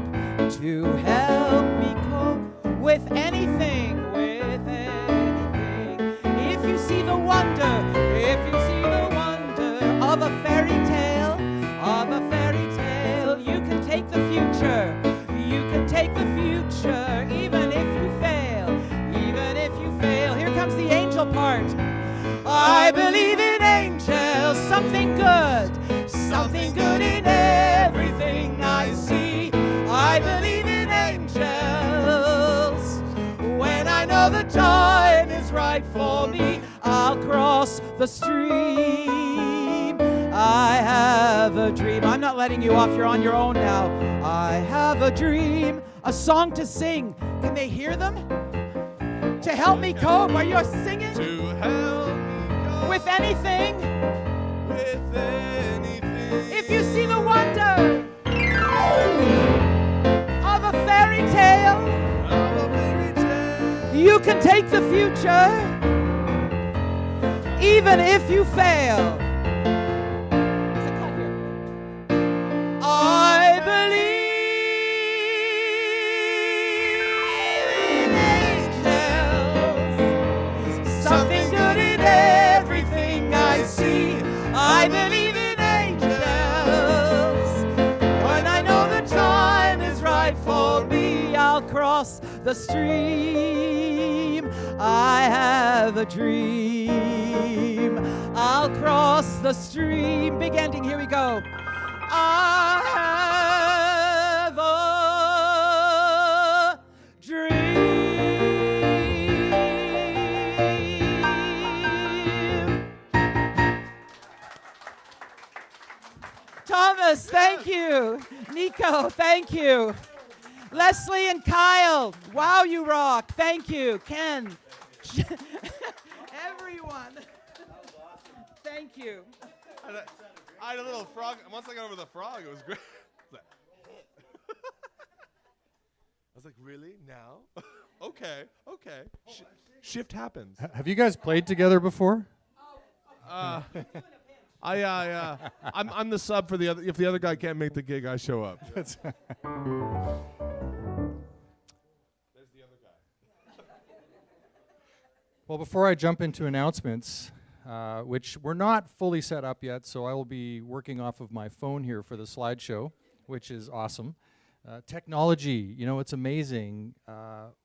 S4: to help me cope with anything, If you see the wonder, if you see the wonder of a fairy tale, you can take the future, you can take the future, even if you fail, Here comes the angel part. I believe in angels, something good in everything I see. I believe in angels when I know the time is right for me. I'll cross the stream. I have a dream. I'm not letting you off, you're on your own now. I have a dream, a song to sing. Can they hear them? To help me cope. Are you singing?
S3: To help me cope
S4: with anything.
S3: with anything.
S4: If you see the wonder of a fairy tale, you can take the future, even if you fail. There's a cut here. I believe in angels, something good in everything I see. I believe in angels when I know the time is right for me. I'll cross the stream. I have a dream. I'll cross the stream. Big ending, here we go. I have a dream. Thomas, thank you. Nico, thank you. Leslie and Kyle, wow, you rock. Thank you. Ken. Everyone. Thank you.
S3: I had a little frog. Once I got over the frog, it was great. I was like, really? Now? Okay. Shift happens.
S6: Have you guys played together before?
S3: I'm the sub for the other. If the other guy can't make the gig, I show up. There's the other guy.
S6: Well, before I jump into announcements, which we're not fully set up yet, so I will be working off of my phone here for the slideshow, which is awesome. Technology, it's amazing.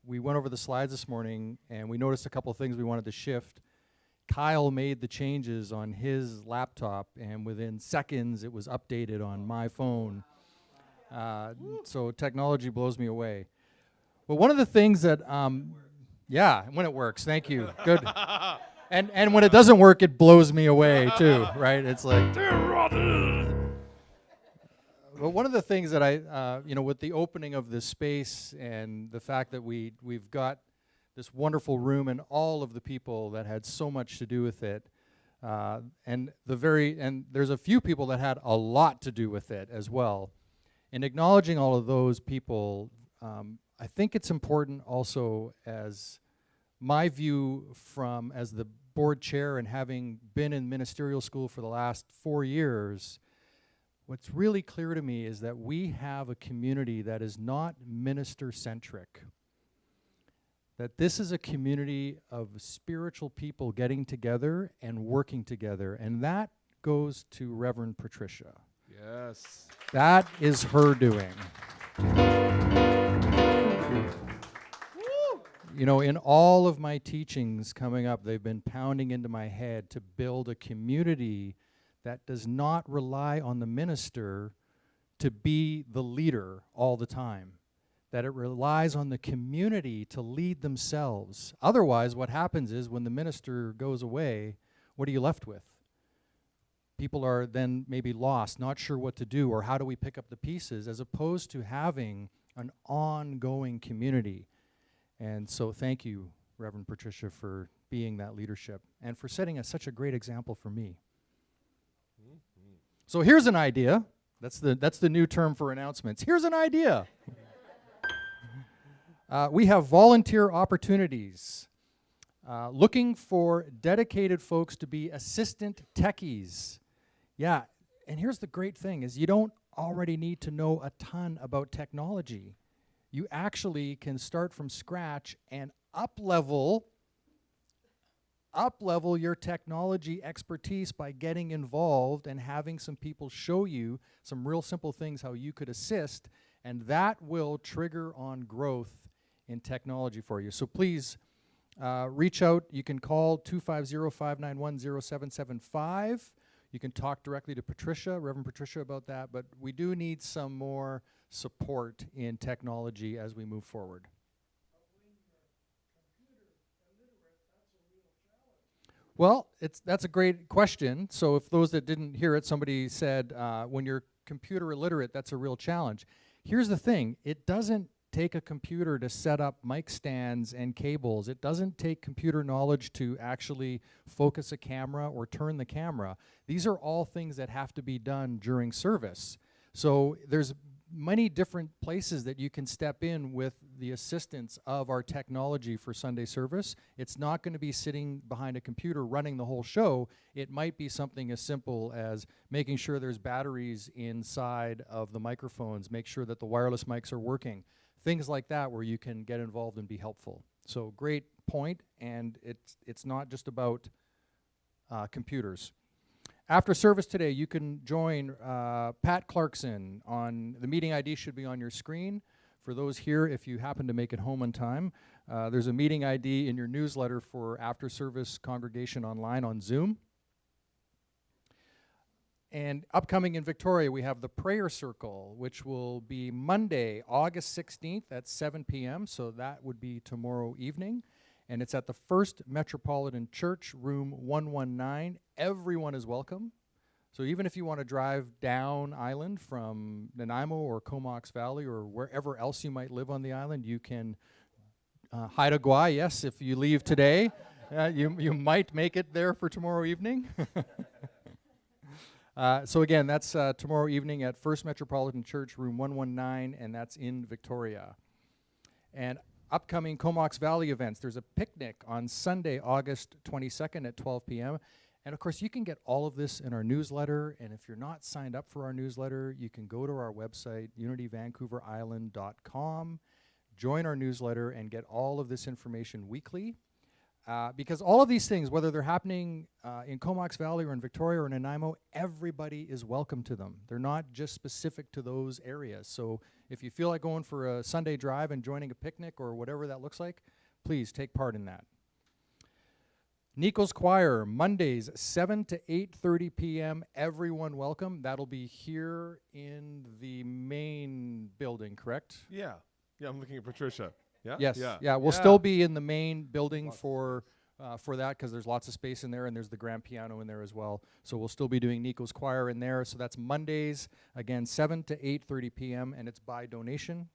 S6: We went over the slides this morning, and we noticed a couple things we wanted to shift. Kyle made the changes on his laptop, and within seconds, it was updated on my phone. So technology blows me away. But one of the things that, yeah, when it works, thank you, good. And when it doesn't work, it blows me away too, right? It's like, but one of the things that I, with the opening of this space and the fact that we've got this wonderful room and all of the people that had so much to do with it, and there's a few people that had a lot to do with it as well. In acknowledging all of those people, I think it's important also, as my view as the board chair and having been in ministerial school for the last 4 years, what's really clear to me is that we have a community that is not minister-centric. That this is a community of spiritual people getting together and working together, and that goes to Reverend Patricia.
S3: Yes.
S6: That is her doing. In all of my teachings coming up, they've been pounding into my head to build a community that does not rely on the minister to be the leader all the time, that it relies on the community to lead themselves. Otherwise, what happens is when the minister goes away, what are you left with? People are then maybe lost, not sure what to do, or how do we pick up the pieces, as opposed to having an ongoing community. And so thank you, Reverend Patricia, for being that leadership and for setting such a great example for me. Mm-hmm. So here's an idea. That's the new term for announcements. Here's an idea. We have volunteer opportunities. Looking for dedicated folks to be assistant techies. Yeah, and here's the great thing is you don't already need to know a ton about technology. You actually can start from scratch and up-level your technology expertise by getting involved and having some people show you some real simple things how you could assist, and that will trigger on growth in technology for you. So please reach out. You can call 250-591-0775. You can talk directly to Patricia, Reverend Patricia, about that, but we do need some more support in technology as we move forward. Well, that's a great question. So if those that didn't hear it, somebody said, when you're computer illiterate, that's a real challenge. Here's the thing. It doesn't take a computer to set up mic stands and cables. It doesn't take computer knowledge to actually focus a camera or turn the camera. These are all things that have to be done during service. So there's many different places that you can step in with the assistance of our technology for Sunday service. It's not going to be sitting behind a computer running the whole show. It might be something as simple as making sure there's batteries inside of the microphones, make sure that the wireless mics are working, things like that where you can get involved and be helpful. So great point, and it's not just about computers. After service today, you can join Pat Clarkson on, the meeting ID should be on your screen, For those here, if you happen to make it home on time, there's a meeting ID in your newsletter for after-service congregation online on Zoom. And upcoming in Victoria, we have the Prayer Circle, which will be Monday, August 16th at 7 p.m., so that would be tomorrow evening. And it's at the First Metropolitan Church, room 119. Everyone is welcome. So even if you want to drive down island from Nanaimo or Comox Valley or wherever else you might live on the island, you can Haida Gwa, yes, if you leave today. You might make it there for tomorrow evening. So again, that's tomorrow evening at First Metropolitan Church, room 119, and that's in Victoria. And upcoming Comox Valley events, there's a picnic on Sunday, August 22nd at 12 p.m., and of course, you can get all of this in our newsletter, and if you're not signed up for our newsletter, you can go to our website, unityvancouverisland.com, join our newsletter, and get all of this information weekly. Because all of these things, whether they're happening in Comox Valley or in Victoria or Nanaimo, everybody is welcome to them. They're not just specific to those areas. So if you feel like going for a Sunday drive and joining a picnic or whatever that looks like, please take part in that. Nico's Choir, Mondays, 7 to 8:30 p.m. Everyone welcome. That'll be here in the main building, correct?
S3: Yeah. Yeah, I'm looking at Patricia. Yeah?
S6: Yes.
S3: Yeah.
S6: Yeah, we'll still be in the main building for that because there's lots of space in there and there's the grand piano in there as well. So we'll still be doing Nico's Choir in there. So that's Mondays, again, 7 to 8:30 p.m. and it's by donation.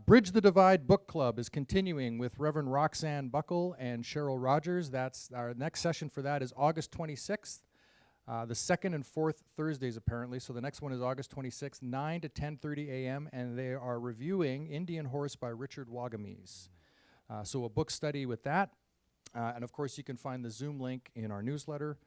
S6: Bridge the Divide Book Club is continuing with Reverend Roxanne Buckle and Cheryl Rogers. That's our next session for that is August 26th, the second and fourth Thursdays apparently. So the next one is August 26th, 9 to 10:30 a.m. and they are reviewing Indian Horse by Richard Wagamese. So a book study with that. And of course you can find the Zoom link in our newsletter.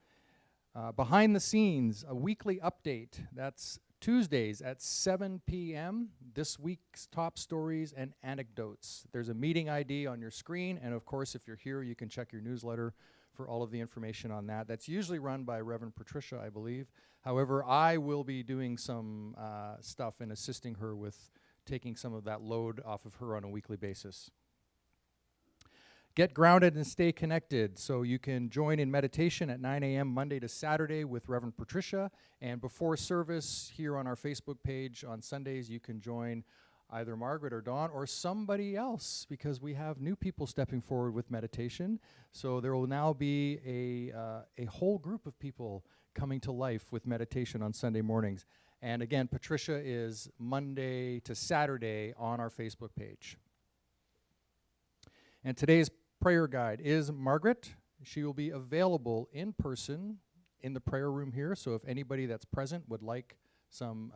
S6: Behind the Scenes, a weekly update. That's Tuesdays at 7 p.m., this week's top stories and anecdotes. There's a meeting ID on your screen, and of course, if you're here, you can check your newsletter for all of the information on that. That's usually run by Reverend Patricia, I believe. However, I will be doing some stuff and assisting her with taking some of that load off of her on a weekly basis. Get grounded and stay connected. So you can join in meditation at 9 a.m. Monday to Saturday with Reverend Patricia. And before service here on our Facebook page on Sundays, you can join either Margaret or Dawn or somebody else because we have new people stepping forward with meditation. So there will now be a whole group of people coming to life with meditation on Sunday mornings. And again, Patricia is Monday to Saturday on our Facebook page. And today's prayer guide is Margaret. She will be available in person in the prayer room here. So if anybody that's present would like some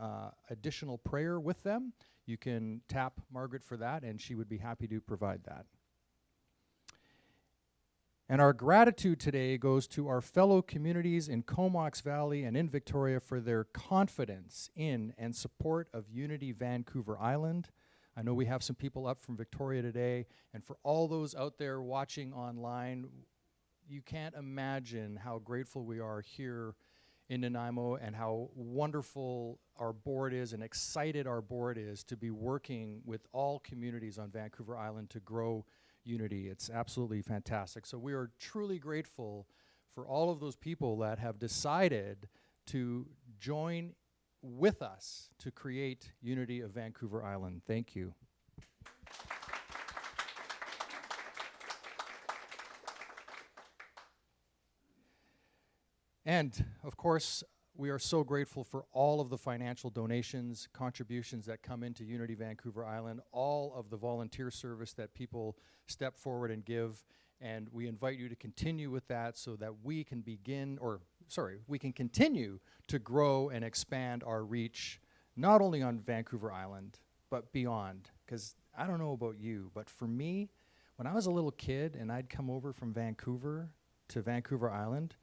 S6: additional prayer with them, you can tap Margaret for that, and she would be happy to provide that. And our gratitude today goes to our fellow communities in Comox Valley and in Victoria for their confidence in and support of Unity Vancouver Island. I know we have some people up from Victoria today, and for all those out there watching online, you can't imagine how grateful we are here in Nanaimo and how wonderful our board is and excited our board is to be working with all communities on Vancouver Island to grow Unity. It's absolutely fantastic. So we are truly grateful for all of those people that have decided to join with us to create Unity of Vancouver Island. Thank you. And of course, we are so grateful for all of the financial donations, contributions that come into Unity Vancouver Island, all of the volunteer service that people step forward and give. And we invite you to continue with that so that we can we can continue to grow and expand our reach, not only on Vancouver Island, but beyond. Because I don't know about you, but for me, when I was a little kid and I'd come over from Vancouver to Vancouver Island,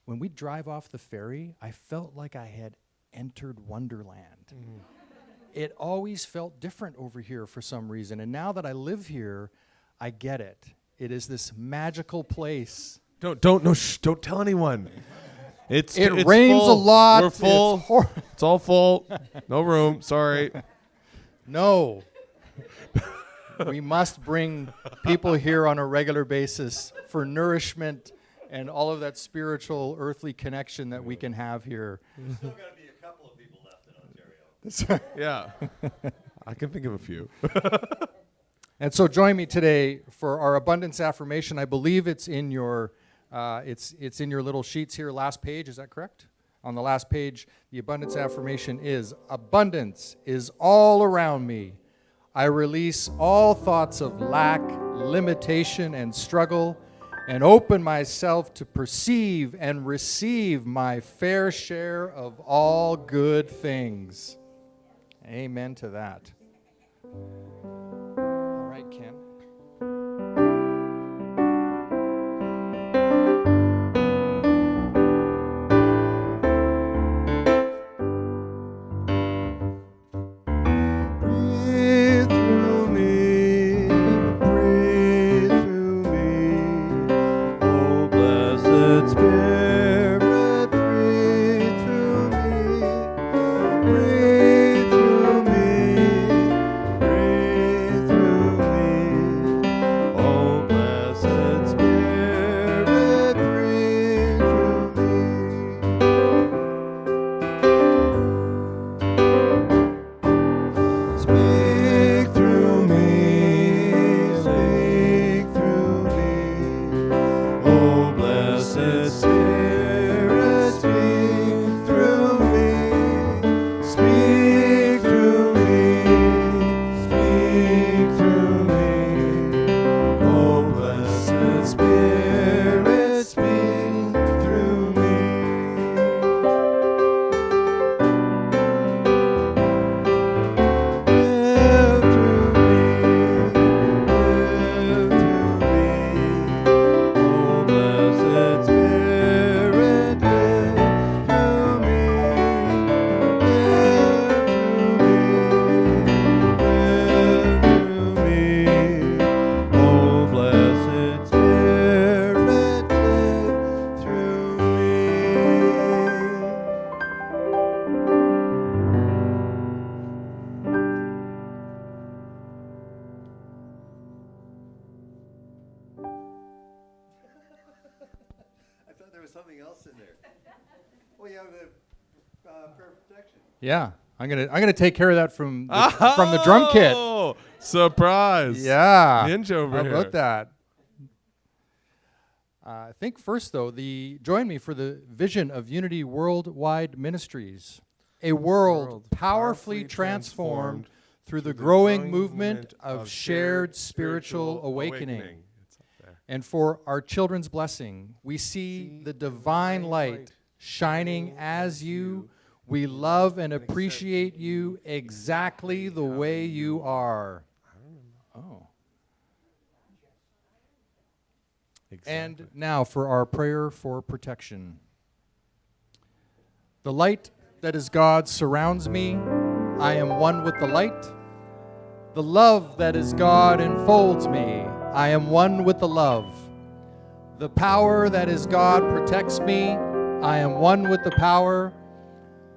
S6: when we'd drive off the ferry, I felt like I had entered Wonderland. Mm. It always felt different over here for some reason. And now that I live here, I get it. It is this magical place.
S3: Don't tell anyone. It
S6: rains
S3: full.
S6: a lot.
S3: We're full. It's all full. No room. Sorry.
S6: No. We must bring people here on a regular basis for nourishment and all of that spiritual, earthly connection that we can have here.
S1: There's still got to be a couple of people left in Ontario.
S3: Yeah. I can think of a few.
S6: And so join me today for our abundance affirmation. I believe it's in your it's in your little sheets here, last page. Is that correct? On the last page, the abundance affirmation is, abundance is all around me. I release all thoughts of lack, limitation, and struggle, and open myself to perceive and receive my fair share of all good things. Amen to that. All right, Ken.
S1: Breathe through me, breathe through me. Oh, blessed Spirit, breathe through me. Breathe through me, breathe through me. Oh, blessed Spirit, breathe through me. Speak through me, speak through me. Oh, blessed Spirit, speak through me. Speak through me, speak through me. Oh, blessed Spirit, speak through me. Live through me, live through me. Oh, blessed Spirit, live through me. Live through me, oh, blessed Spirit, live through me. I thought there was something else in there. Well, you have the prayer of protection.
S6: Yeah, I'm gonna take care of that from the drum kit.
S3: Oh, surprise.
S6: Yeah,
S3: Ninja over
S6: how
S3: here.
S6: about that? I think first though, join me for the vision of Unity Worldwide Ministries, a world powerfully transformed through the growing movement of shared spiritual awakening.
S3: It's up there.
S6: And for our children's blessing, we see the divine light shining as you. We love and appreciate you exactly the way you are. Oh. And now for our prayer for protection. The light that is God surrounds me. I am one with the light. The love that is God enfolds me. I am one with the love. The power that is God protects me. I am one with the power.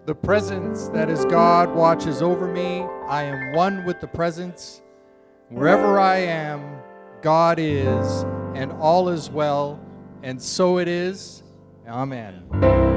S6: The presence that is God watches over me. I am one with the presence. Wherever I am, God is, and all is well, and so it is. Amen.